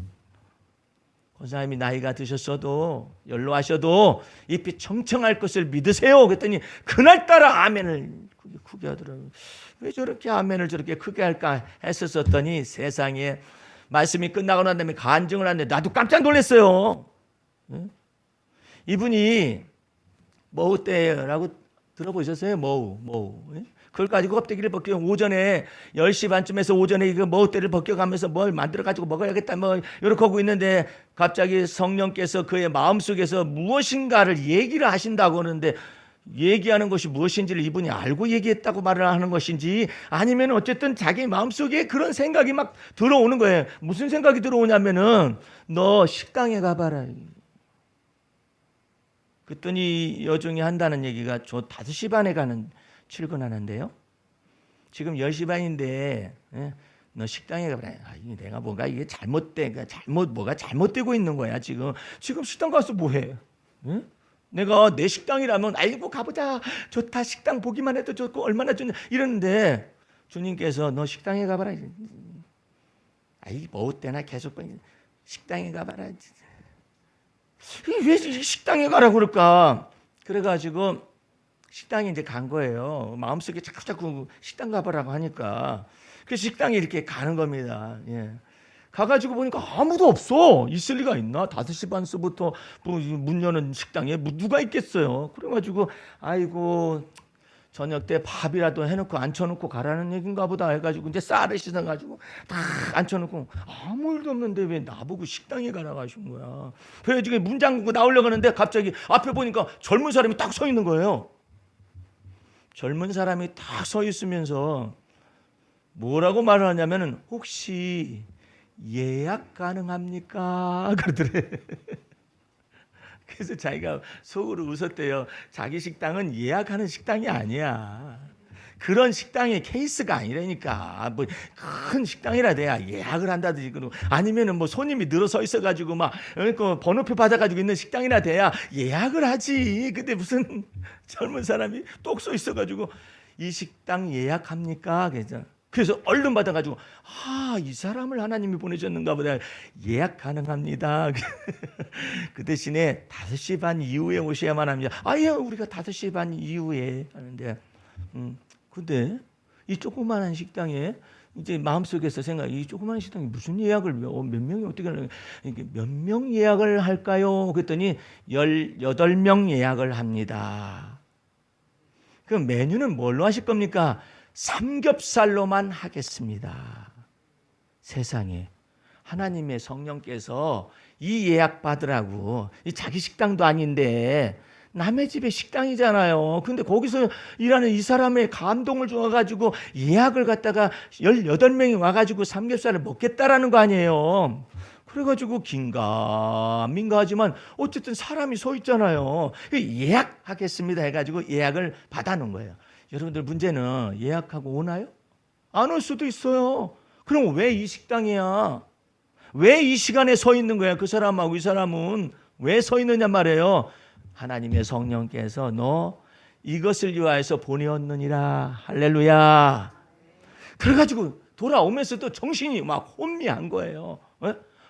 권사님이 나이가 드셨어도 연로하셔도 잎이 청청할 것을 믿으세요. 그랬더니 그날따라 아멘을 크게 하더라고요. 왜 저렇게 아멘을 저렇게 크게 할까 했었더니, 세상에 말씀이 끝나고 난 다음에 간증을 하는데 나도 깜짝 놀랐어요. 이분이 머우 때라고 들어보셨어요? 머우. 그걸 가지고 껍데기를 벗겨 오전에 10시 반쯤에서 오전에 이거 머우대를 벗겨가면서 뭘 만들어 가지고 먹어야겠다 이렇게 하고 있는데, 갑자기 성령께서 그의 마음속에서 무엇인가를 얘기를 하신다고 하는데, 얘기하는 것이 무엇인지를 이분이 알고 얘기했다고 말을 하는 것인지, 아니면 어쨌든 자기 마음속에 그런 생각이 막 들어오는 거예요. 무슨 생각이 들어오냐면은 너 식당에 가봐라. 그랬더니 여종이 한다는 얘기가 저 5시 반에 출근하는데요. 지금 10시 반인데 너 식당에 가봐라. 내가 뭔가 이게 뭐가 잘못되고 있는 거야. 지금 식당 가서 뭐해? 내가 내 식당이라면 아이고 가보자. 좋다. 식당 보기만 해도 좋고 얼마나 좋냐 이러는데, 주님께서 너 식당에 가봐라. 뭐 때나 계속 식당에 가봐라. 왜 식당에 가라고 그럴까? 그래가지고 식당에 이제 간 거예요. 마음속에 자꾸 식당 가보라고 하니까. 그래서 식당에 이렇게 가는 겁니다. 예. 가가지고 보니까 아무도 없어. 있을 리가 있나? 5시 반서부터 문 여는 식당에 누가 있겠어요. 그래가지고 아이고 저녁 때 밥이라도 해놓고 앉혀놓고 가라는 얘기인가 보다 해가지고 이제 쌀을 씻어가지고 다 앉혀놓고, 아무 일도 없는데 왜 나보고 식당에 가라고 하신 거야. 그래서 지금 문 잠그고 나오려고 하는데 갑자기 앞에 보니까 젊은 사람이 딱 서 있는 거예요. 젊은 사람이 딱 서 있으면서 뭐라고 말을 하냐면은 혹시 예약 가능합니까? 그러더래. 그래서 자기가 속으로 웃었대요. 자기 식당은 예약하는 식당이 아니야. 그런 식당의 케이스가 아니라니까. 뭐 큰 식당이라 돼야 예약을 한다든지, 아니면은 뭐 손님이 늘어서 있어가지고 막 그 번호표 받아가지고 있는 식당이나 돼야 예약을 하지. 근데 무슨 젊은 사람이 똑 서 있어가지고 이 식당 예약합니까? 그래서 얼른 받아가지고 이 사람을 하나님이 보내셨는가 보다. 예약 가능합니다. 그 대신에 5시 반 이후에 오셔야만 합니다. 예, 우리가 5시 반 이후에 하는데 근데 이 조그마한 식당에 이제 마음속에서 생각이, 이 조그마한 식당에 무슨 예약을 몇 명이 어떻게 하는, 몇 명 예약을 할까요? 그랬더니 18명 예약을 합니다. 그럼 메뉴는 뭘로 하실 겁니까? 삼겹살로만 하겠습니다. 세상에, 하나님의 성령께서 이 예약 받으라고, 이 자기 식당도 아닌데 남의 집의 식당이잖아요. 근데 거기서 일하는 이 사람의 감동을 줘가지고 예약을 갖다가 18명이 와가지고 삼겹살을 먹겠다라는 거 아니에요. 그래가지고 긴가민가 하지만 어쨌든 사람이 서 있잖아요. 예약하겠습니다 해가지고 예약을 받아놓은 거예요. 여러분들, 문제는 예약하고 오나요? 안 올 수도 있어요. 그럼 왜 이 식당이야? 왜 이 시간에 서 있는 거야? 그 사람하고 이 사람은 왜 서 있느냐 말이에요. 하나님의 성령께서 너 이것을 위하여서 보내었느니라. 할렐루야. 그래가지고 돌아오면서도 정신이 막 혼미한 거예요.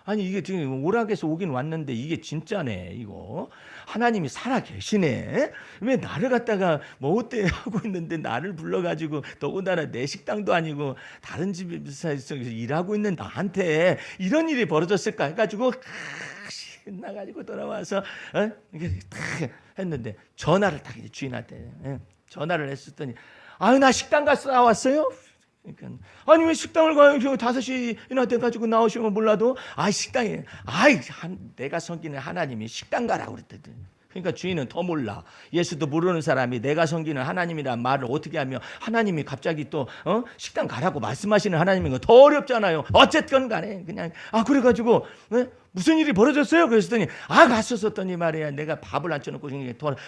아니, 이게 지금 오락에서 오긴 왔는데 이게 진짜네. 이거 하나님이 살아 계시네. 왜 나를 갖다가 뭐 어때 하고 있는데 나를 불러가지고, 더군다나 내 식당도 아니고 다른 집에서 일하고 있는 나한테 이런 일이 벌어졌을까 해가지고 신나가지고 돌아와서 이렇게 딱 했는데, 전화를 딱 주인한테 전화를 했었더니, 나 식당 갔다 왔어요. 그러니까, 아니 왜 식당을 가요? 5시나 돼가지고 나오시면 몰라도 식당에 내가 섬기는 하나님이 식당 가라고 그랬거든. 그러니까 주인은 더 몰라. 예수도 모르는 사람이 내가 섬기는 하나님이란 말을 어떻게 하며 하나님이 갑자기 또 식당 가라고 말씀하시는 하나님인 거 더 어렵잖아요. 어쨌든 간에 그냥 그래가지고 무슨 일이 벌어졌어요? 그랬더니 갔었더니 말이야, 내가 밥을 앉혀놓고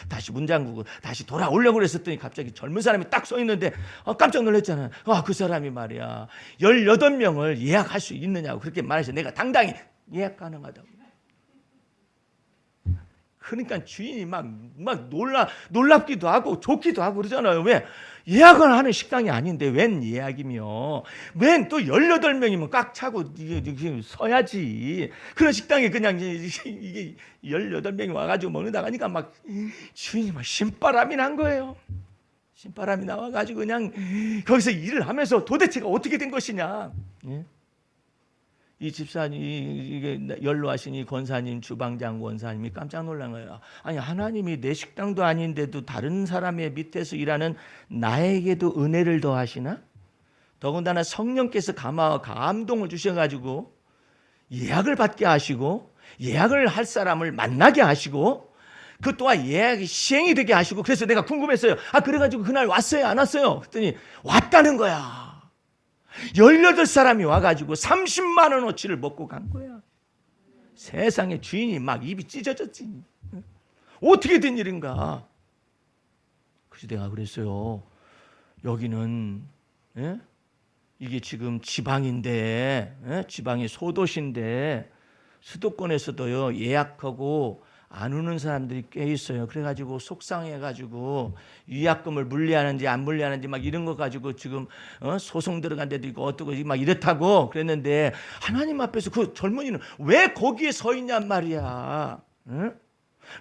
다시 문 잠그고 다시 돌아오려고 그랬었더니 갑자기 젊은 사람이 딱 서 있는데 깜짝 놀랐잖아. 그 사람이 말이야 18명을 예약할 수 있느냐고 그렇게 말해서 내가 당당히 예약 가능하다고. 그러니까 주인이 막 놀랍기도 하고 좋기도 하고 그러잖아요. 왜? 예약을 하는 식당이 아닌데 웬 예약이며, 웬 또 18명이면 꽉 차고 이게 서야지. 그런 식당에 그냥 이게 18명이 와가지고 먹는다 하니까 막 주인이 막 신바람이 난 거예요. 신바람이 나와가지고 그냥 거기서 일을 하면서 도대체가 어떻게 된 것이냐. 이 집사님, 이게 연로하신 이 권사님, 주방장 권사님이 깜짝 놀란 거예요. 아니, 하나님이 내 식당도 아닌데도 다른 사람의 밑에서 일하는 나에게도 은혜를 더하시나? 더군다나 성령께서 감동을 주셔가지고 예약을 받게 하시고, 예약을 할 사람을 만나게 하시고, 그 또한 예약이 시행이 되게 하시고. 그래서 내가 궁금했어요. 그래가지고 그날 왔어요, 안 왔어요? 그랬더니 왔다는 거야. 18사람이 와가지고 30만 원어치를 먹고 간 거야. 세상에, 주인이 막 입이 찢어졌지. 어떻게 된 일인가. 그래서 내가 그랬어요. 여기는 이게 지금 지방인데, 지방이 소도시인데 수도권에서도요 예약하고 안 오는 사람들이 꽤 있어요. 그래가지고 속상해가지고 위약금을 물리하는지 안 물리하는지 막 이런 거 가지고 지금 소송 들어간 데도 있고 어떻고 막 이렇다고 그랬는데, 하나님 앞에서 그 젊은이는 왜 거기에 서 있냔 말이야.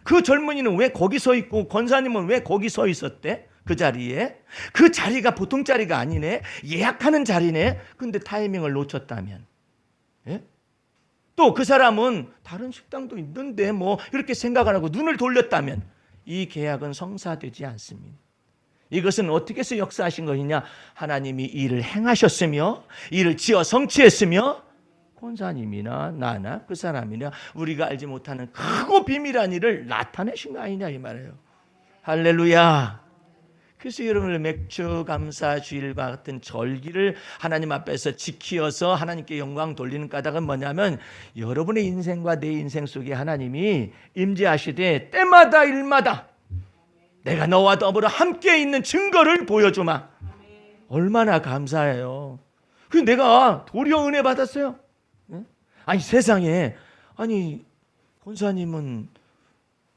그 젊은이는 왜 거기 서 있고 권사님은 왜 거기 서 있었대? 그 자리에. 그 자리가 보통 자리가 아니네. 예약하는 자리네. 근데 타이밍을 놓쳤다면, 또 그 사람은 다른 식당도 있는데 뭐 이렇게 생각 안 하고 눈을 돌렸다면 이 계약은 성사되지 않습니다. 이것은 어떻게 해서 역사하신 것이냐? 하나님이 일을 행하셨으며 일을 지어 성취했으며 권사님이나 나나 그 사람이나 우리가 알지 못하는 크고 비밀한 일을 나타내신 거 아니냐 이 말이에요. 할렐루야. 그래서 여러분들 맥주 감사 주일과 같은 절기를 하나님 앞에서 지키어서 하나님께 영광 돌리는 까닭은 뭐냐면 여러분의 인생과 내 인생 속에 하나님이 임재하시되 때마다 일마다 내가 너와 더불어 함께 있는 증거를 보여주마. 얼마나 감사해요. 그 내가 도리어 은혜 받았어요. 아니 세상에 아니 권사님은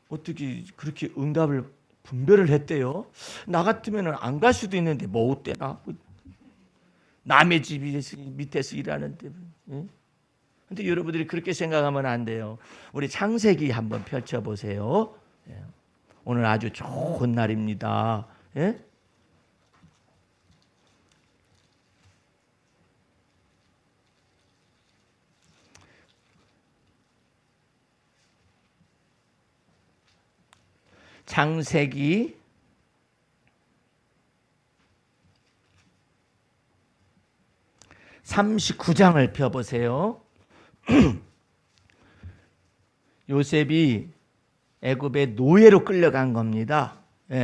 어떻게 그렇게 응답을 분별을 했대요? 나 같으면 안 갈 수도 있는데 뭐 어때나? 남의 집 밑에서 일하는데. 근데 여러분들이 그렇게 생각하면 안 돼요. 우리 창세기 한번 펼쳐보세요. 오늘 아주 좋은 날입니다. 예? 창세기 39장을 펴보세요. 요셉이 애굽의 노예로 끌려간 겁니다.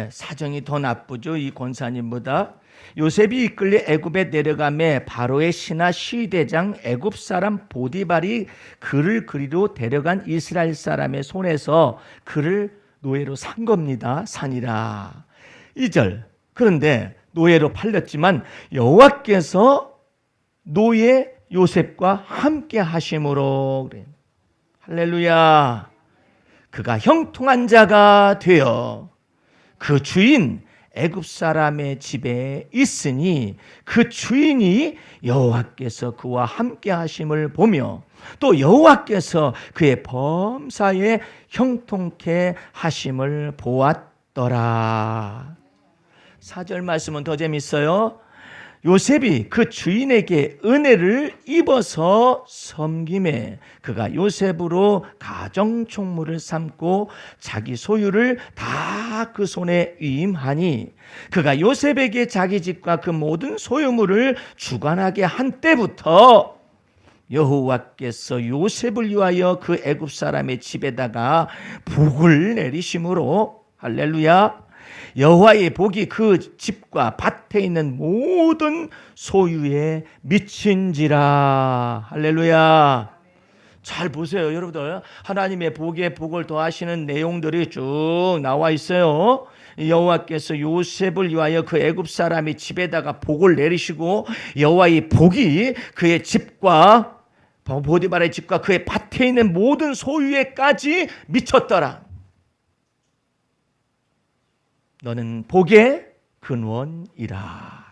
사정이 더 나쁘죠. 이 권사님보다. 요셉이 이끌려 애굽에 내려가매 바로의 신하 시대장 애굽 사람 보디발이 그를 그리로 데려간 이스라엘 사람의 손에서 그를 노예로 산 겁니다. 산이라. 2절. 그런데 노예로 팔렸지만 여호와께서 노예 요셉과 함께 하심으로. 그래. 할렐루야. 그가 형통한 자가 되어 그 주인 애굽 사람의 집에 있으니 그 주인이 여호와께서 그와 함께 하심을 보며 또 여호와께서 그의 범사에 형통케 하심을 보았더라. 4절 말씀은 더 재밌어요. 요셉이 그 주인에게 은혜를 입어서 섬김에 그가 요셉으로 가정 총무를 삼고 자기 소유를 다 그 손에 위임하니 그가 요셉에게 자기 집과 그 모든 소유물을 주관하게 한 때부터 여호와께서 요셉을 위하여 그 애굽 사람의 집에다가 복을 내리심으로. 할렐루야. 여호와의 복이 그 집과 밭에 있는 모든 소유에 미친지라. 할렐루야. 잘 보세요 여러분들. 하나님의 복에 복을 더하시는 내용들이 쭉 나와 있어요. 여호와께서 요셉을 위하여 그 애굽 사람의 집에다가 복을 내리시고 여호와의 복이 그의 집과 보디발의 집과 그의 밭에 있는 모든 소유에까지 미쳤더라. 너는 복의 근원이라.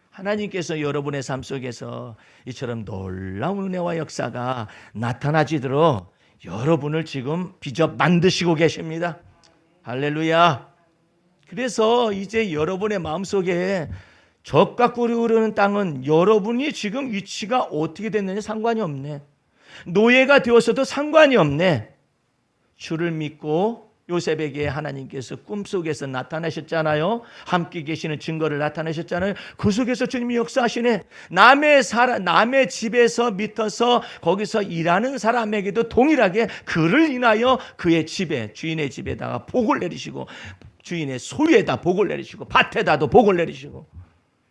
하나님께서 여러분의 삶 속에서 이처럼 놀라운 은혜와 역사가 나타나지도록 여러분을 지금 빚어 만드시고 계십니다. 할렐루야. 그래서 이제 여러분의 마음속에 적과 꿀이 흐르는 땅은 여러분이 지금 위치가 어떻게 됐느냐 상관이 없네. 노예가 되었어도 상관이 없네. 주를 믿고 요셉에게 하나님께서 꿈속에서 나타나셨잖아요. 함께 계시는 증거를 나타내셨잖아요. 그 속에서 주님이 역사하시네. 남의 집에서 밑어서 거기서 일하는 사람에게도 동일하게 그를 인하여 그의 집에 주인의 집에다가 복을 내리시고 주인의 소유에다 복을 내리시고 밭에다도 복을 내리시고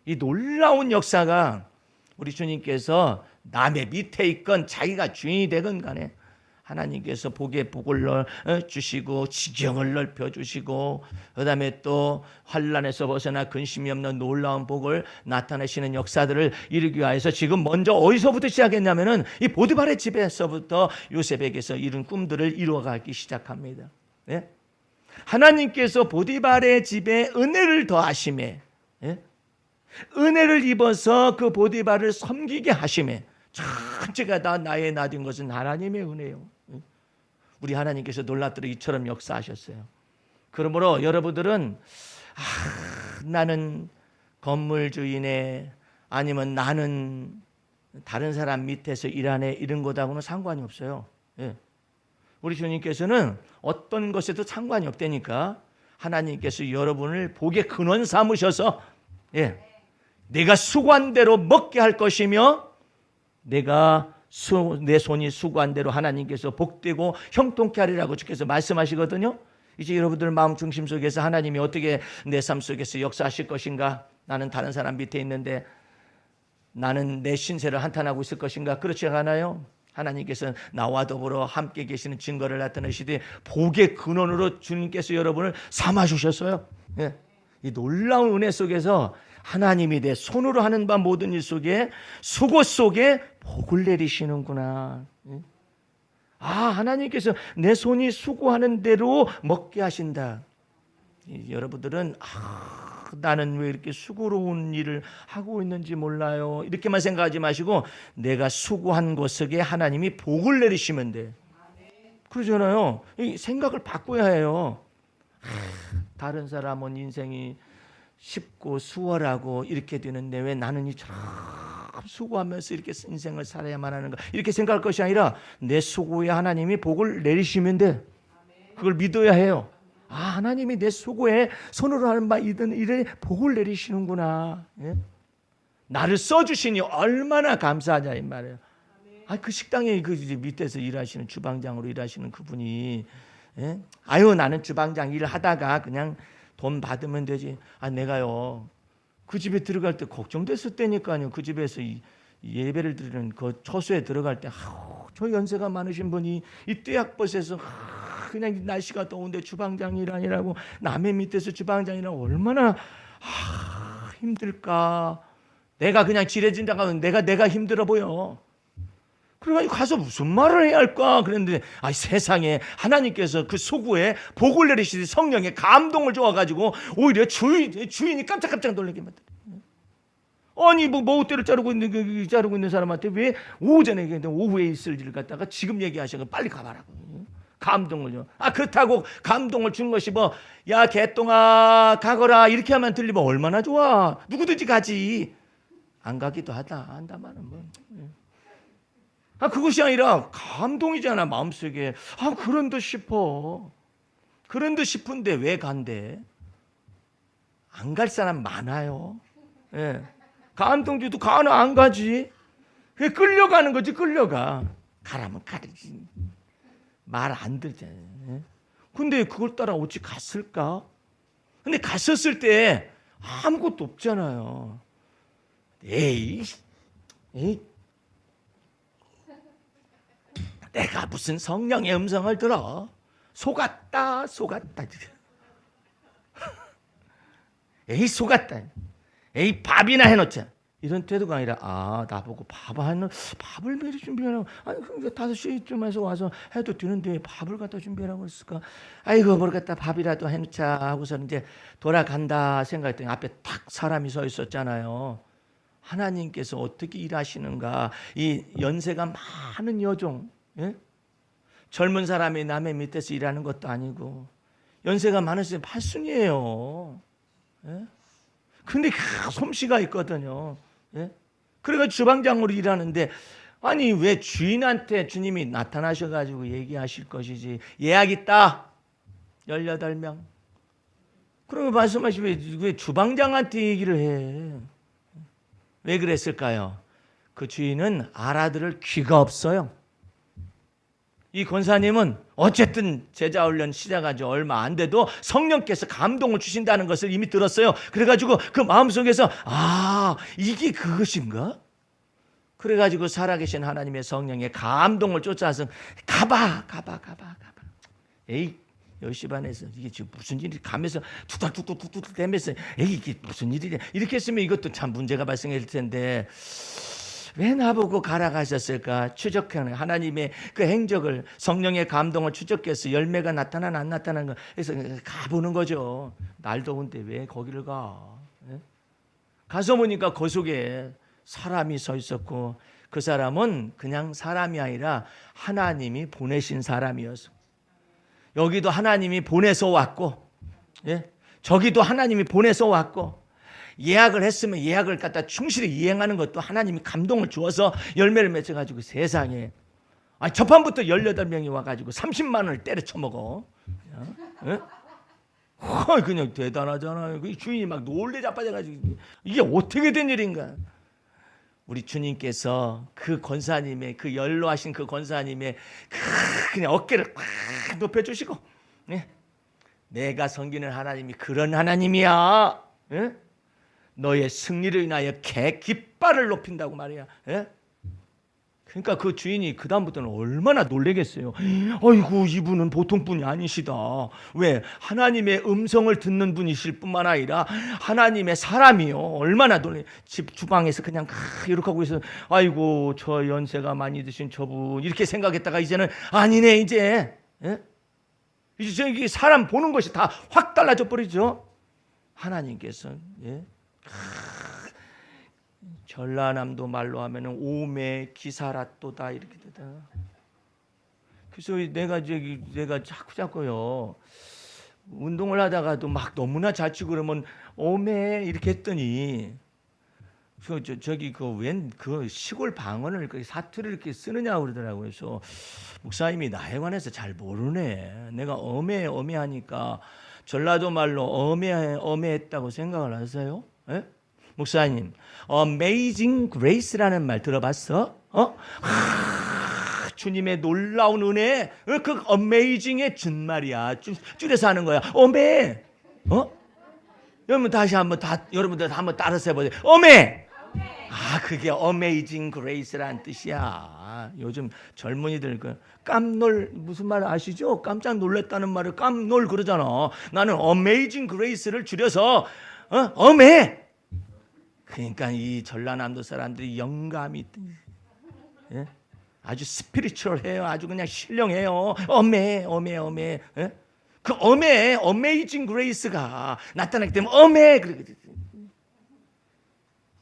이 놀라운 역사가 우리 주님께서 남의 밑에 있건 자기가 주인이 되건 간에 하나님께서 복의 복을 주시고 지경을 넓혀주시고 그다음에 또 환난에서 벗어나 근심이 없는 놀라운 복을 나타내시는 역사들을 이루기 위해서 지금 먼저 어디서부터 시작했냐면은 이 보디발의 집에서부터 요셉에게서 이룬 꿈들을 이루어가기 시작합니다. 네? 하나님께서 보디발의 집에 은혜를 더하심에 은혜를 입어서 그 보디발을 섬기게 하심에 전체가 다 나의 나된 것은 하나님의 은혜요. 우리 하나님께서 놀랍도록 이처럼 역사하셨어요. 그러므로 여러분들은 나는 건물 주인의 아니면 나는 다른 사람 밑에서 일하네 이런 것하고는 상관이 없어요. 우리 주님께서는 어떤 것에도 상관이 없다니까. 하나님께서 여러분을 복의 근원 삼으셔서 내가 수고한 대로 먹게 할 것이며 내가 내 손이 수고한 대로 하나님께서 복되고 형통케 하리라고 주께서 말씀하시거든요. 이제 여러분들 마음 중심 속에서 하나님이 어떻게 내 삶 속에서 역사하실 것인가? 나는 다른 사람 밑에 있는데 나는 내 신세를 한탄하고 있을 것인가? 그렇지 않아요. 하나님께서 나와 더불어 함께 계시는 증거를 나타내시되 복의 근원으로 주님께서 여러분을 삼아주셨어요. 예. 이 놀라운 은혜 속에서 하나님이 내 손으로 하는 바 모든 일 속에 수고 속에 복을 내리시는구나. 예. 하나님께서 내 손이 수고하는 대로 먹게 하신다. 여러분들은 나는 왜 이렇게 수고로운 일을 하고 있는지 몰라요. 이렇게만 생각하지 마시고 내가 수고한 것 속에 하나님이 복을 내리시면 돼. 그러잖아요. 이 생각을 바꿔야 해요. 다른 사람은 인생이 쉽고 수월하고 이렇게 되는데 왜 나는 이처럼 수고하면서 이렇게 인생을 살아야만 하는가, 이렇게 생각할 것이 아니라 내 수고에 하나님이 복을 내리시면 돼. 그걸 믿어야 해요. 하나님이 내 수고에 손으로 하는 바 이든 일에 복을 내리시는구나. 예? 나를 써주시니 얼마나 감사하냐 이 말이에요. 그 식당에 그 밑에서 일하시는 주방장으로 일하시는 그분이, 예? 나는 주방장 일을 하다가 그냥 돈 받으면 되지. 내가요 그 집에 들어갈 때 걱정됐을 때니까요. 그 집에서 예배를 드리는 그 처소에 들어갈 때 저 연세가 많으신 분이 이 떼약벗에서 그냥 날씨가 더운데 주방장이라고 남의 밑에서 주방장이라고 얼마나 힘들까. 내가 그냥 지레진다고 하면 내가 힘들어 보여. 그래가지고 가서 무슨 말을 해야 할까 그랬는데 세상에 하나님께서 그 수고에 복을 내리시듯이 성령의 감동을 줘가지고 오히려 주인이 깜짝깜짝 놀라게 만들어요. 머리대를 자르고 있는 사람한테 왜 오전에 얘기했는데 오후에 있을 일을 갖다가 지금 얘기하셔서 빨리 가봐라고. 감동을 줘. 그렇다고 감동을 준 것이 야 개똥아 가거라 이렇게 하면 들리면 얼마나 좋아. 누구든지 가지. 안 가기도 한다마는 그것이 아니라 감동이잖아. 마음속에 그런 듯 싶어. 그런 듯 싶은데 왜 간대? 안 갈 사람 많아요. 예. 감동주도 가나 안 가지. 그게 끌려가는 거지. 끌려가. 가라면 가르지. 말 안 듣잖아요. 예? 근데 그걸 따라 어찌 갔을까? 근데 갔었을 때 아무것도 없잖아요. 에이 내가 무슨 성령의 음성을 들어. 속았다. 에이 속았다. 에이 밥이나 해놓자. 이런 태도가 아니라 나보고 밥을 미리 준비하라고. 그러니까 5시쯤에서 와서 해도 되는데 왜 밥을 갖다 준비하라고 했을까? 뭘 갖다 밥이라도 해놓자 하고서 이제 돌아간다 생각했더니 앞에 딱 사람이 서 있었잖아요. 하나님께서 어떻게 일하시는가. 이 연세가 많은 여종, 예? 젊은 사람이 남의 밑에서 일하는 것도 아니고 연세가 많으신 팔순이에요. 예? 근데 솜씨가 있거든요. 예? 그래가지고 주방장으로 일하는데 왜 주인한테 주님이 나타나셔가지고 얘기하실 것이지. 예약 있다. 18명. 그러면 말씀하시면 왜 주방장한테 얘기를 해? 왜 그랬을까요? 그 주인은 알아들을 귀가 없어요. 이 권사님은 어쨌든 제자 훈련 시작한 지 얼마 안 돼도 성령께서 감동을 주신다는 것을 이미 들었어요. 그래가지고 그 마음속에서 이게 그것인가? 그래가지고 살아계신 하나님의 성령의 감동을 쫓아서 가봐. 에이 10시 반에서 이게 지금 무슨 일이 가면서 툭툭툭툭툭 대면서 이게 무슨 일이냐. 이렇게 했으면 이것도 참 문제가 발생할 텐데 왜 나보고 가라 가셨을까? 추적하는 하나님의 그 행적을, 성령의 감동을 추적해서 열매가 나타나나 안 나타나는 거. 그래서 가보는 거죠. 날 더운데 왜 거기를 가? 예? 가서 보니까 그 속에 사람이 서 있었고 그 사람은 그냥 사람이 아니라 하나님이 보내신 사람이었어. 여기도 하나님이 보내서 왔고, 예? 저기도 하나님이 보내서 왔고, 예약을 했으면 예약을 갖다 충실히 이행하는 것도 하나님이 감동을 주어서 열매를 맺어가지고 세상에 첫판부터 18명이 와가지고 30만 원을 때려쳐먹어. 예? 그냥 대단하잖아요. 그 주인이 막 놀래 자빠져가지고 이게 어떻게 된 일인가. 우리 주님께서 그 권사님의 그 연로하신 그 권사님의 그냥 어깨를 꽉 높여주시고, 예? 내가 섬기는 하나님이 그런 하나님이야. 예? 너의 승리를 인하여 깃발을 높인다고 말이야. 예? 그러니까 그 주인이 그 다음부터는 얼마나 놀라겠어요. 아이고, 이분은 보통 분이 아니시다. 왜? 하나님의 음성을 듣는 분이실 뿐만 아니라 하나님의 사람이요. 얼마나 놀래. 집 주방에서 그냥 이렇게 하고 있어. 아이고, 저 연세가 많이 드신 저분 이렇게 생각했다가 이제는 아니네 이제. 예? 이제 저기 사람 보는 것이 다 확 달라져 버리죠. 하나님께서 예? 전라남도 말로 하면은 오매 기사라또다 이렇게 되다. 그래서 내가 자꾸요 운동을 하다가도 막 너무나 자치고 그러면 오매 이렇게 했더니 저기 그 시골 방언을 그 사투리를 이렇게 쓰느냐고 그러더라고요. 그래서 목사님이 나에 관해서 잘 모르네. 내가 어매 하니까 전라도 말로 어매했다고 생각을 하세요? 예? 목사님, Amazing Grace라는 말 들어봤어? 주님의 놀라운 은혜, 그 Amazing의 준말이야. 줄여서 하는 거야. 어메, 여러분 여러분들 한번 따라서 해보세요. 어메. 그게 Amazing Grace라는 뜻이야. 요즘 젊은이들 무슨 말 아시죠? 깜짝 놀랐다는 말을 깜놀 그러잖아. 나는 Amazing Grace를 줄여서 어메. 그러니까 이 전라남도 사람들이 영감이 예? 아주 스피리추얼해요. 아주 그냥 신령해요. 어메. 예? 그 어메이징 그레이스가 나타나기 때문에 어메.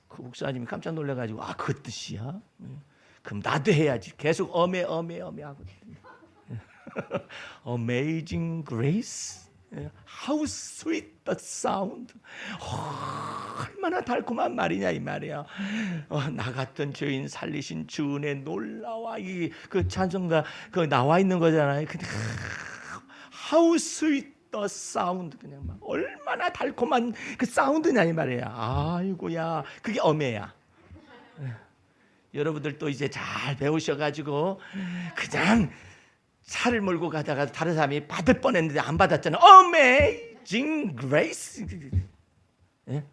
그 목사님이 깜짝 놀라가지고 그 뜻이야? 그럼 나도 해야지. 계속 어메 하고 Amazing Grace. How sweet the sound. 얼마나 달콤한 말이냐 이 말이야. 나 같은 죄인 살리신 주 은혜 놀라와. 그 찬송가 나와 있는 거잖아요. How sweet the sound. 그냥 막 얼마나 달콤한 그 사운드냐 이 말이야. 아이고야, 그게 어메야. 여러분들도 이제 잘 배우셔가지고 그냥 차를 몰고 가다가 다른 사람이 받을 뻔했는데 안 받았잖아. Amazing Grace. 예?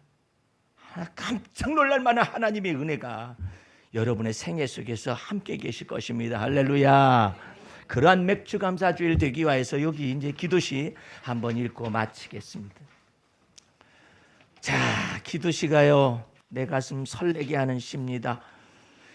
깜짝 놀랄 만한 하나님의 은혜가 여러분의 생애 속에서 함께 계실 것입니다. 할렐루야. 그러한 맥주 감사주일 되기 위해서 여기 이제 기도시 한번 읽고 마치겠습니다. 자, 기도시가요 내 가슴 설레게 하는 시입니다.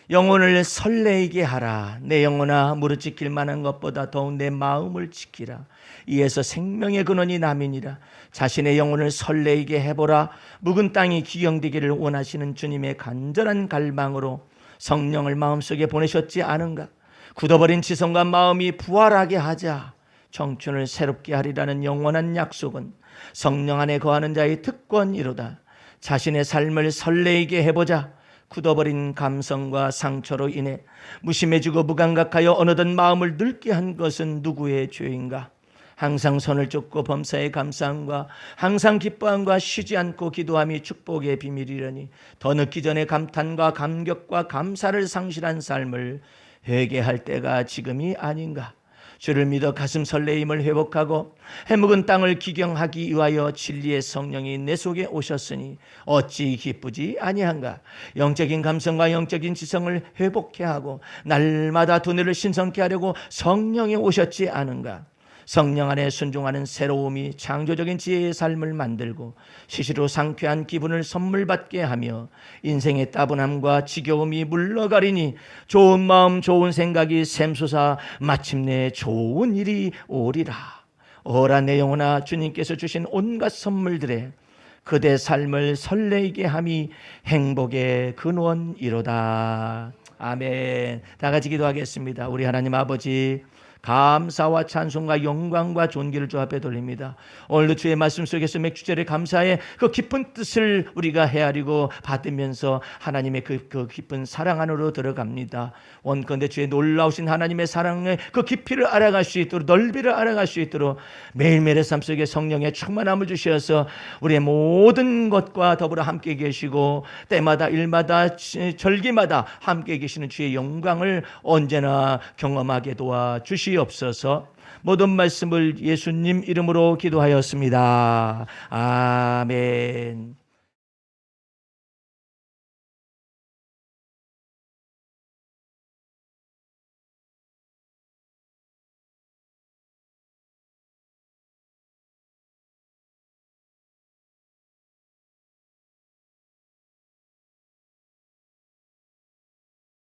영혼을 설레게 하라. 내 영혼아, 무릇 지킬 만한 것보다 더욱 내 마음을 지키라. 이에서 생명의 근원이 남이니라. 자신의 영혼을 설레게 해보라. 묵은 땅이 기경되기를 원하시는 주님의 간절한 갈망으로 성령을 마음속에 보내셨지 않은가. 굳어버린 지성과 마음이 부활하게 하자. 청춘을 새롭게 하리라는 영원한 약속은 성령 안에 거하는 자의 특권이로다. 자신의 삶을 설레게 해보자. 굳어버린 감성과 상처로 인해 무심해지고 무감각하여 어느덧 마음을 늙게 한 것은 누구의 죄인가? 항상 선을 쫓고 범사에 감사함과 항상 기뻐함과 쉬지 않고 기도함이 축복의 비밀이려니 더 늦기 전에 감탄과 감격과 감사를 상실한 삶을 회개할 때가 지금이 아닌가? 주를 믿어 가슴 설레임을 회복하고 해묵은 땅을 기경하기 위하여 진리의 성령이 내 속에 오셨으니 어찌 기쁘지 아니한가? 영적인 감성과 영적인 지성을 회복해 하고 날마다 두뇌를 신성케 하려고 성령이 오셨지 않은가? 성령 안에 순종하는 새로움이 창조적인 지혜의 삶을 만들고 시시로 상쾌한 기분을 선물받게 하며 인생의 따분함과 지겨움이 물러가리니 좋은 마음 좋은 생각이 샘솟아 마침내 좋은 일이 오리라. 오라 내 영혼아, 주님께서 주신 온갖 선물들에 그대 삶을 설레게 함이 행복의 근원이로다. 아멘. 다 같이 기도하겠습니다. 우리 하나님 아버지, 감사와 찬송과 영광과 존귀를 주 앞에 돌립니다. 오늘도 주의 말씀 속에서 맥주제를 감사해 그 깊은 뜻을 우리가 헤아리고 받으면서 하나님의 그 깊은 사랑 안으로 들어갑니다. 원컨대 주의 놀라우신 하나님의 사랑의 그 깊이를 알아갈 수 있도록, 넓이를 알아갈 수 있도록 매일매일의 삶 속에 성령의 충만함을 주셔서 우리의 모든 것과 더불어 함께 계시고 때마다 일마다 절기마다 함께 계시는 주의 영광을 언제나 경험하게 도와주시옵소서. 모든 말씀을 예수님 이름으로 기도하였습니다. 아멘.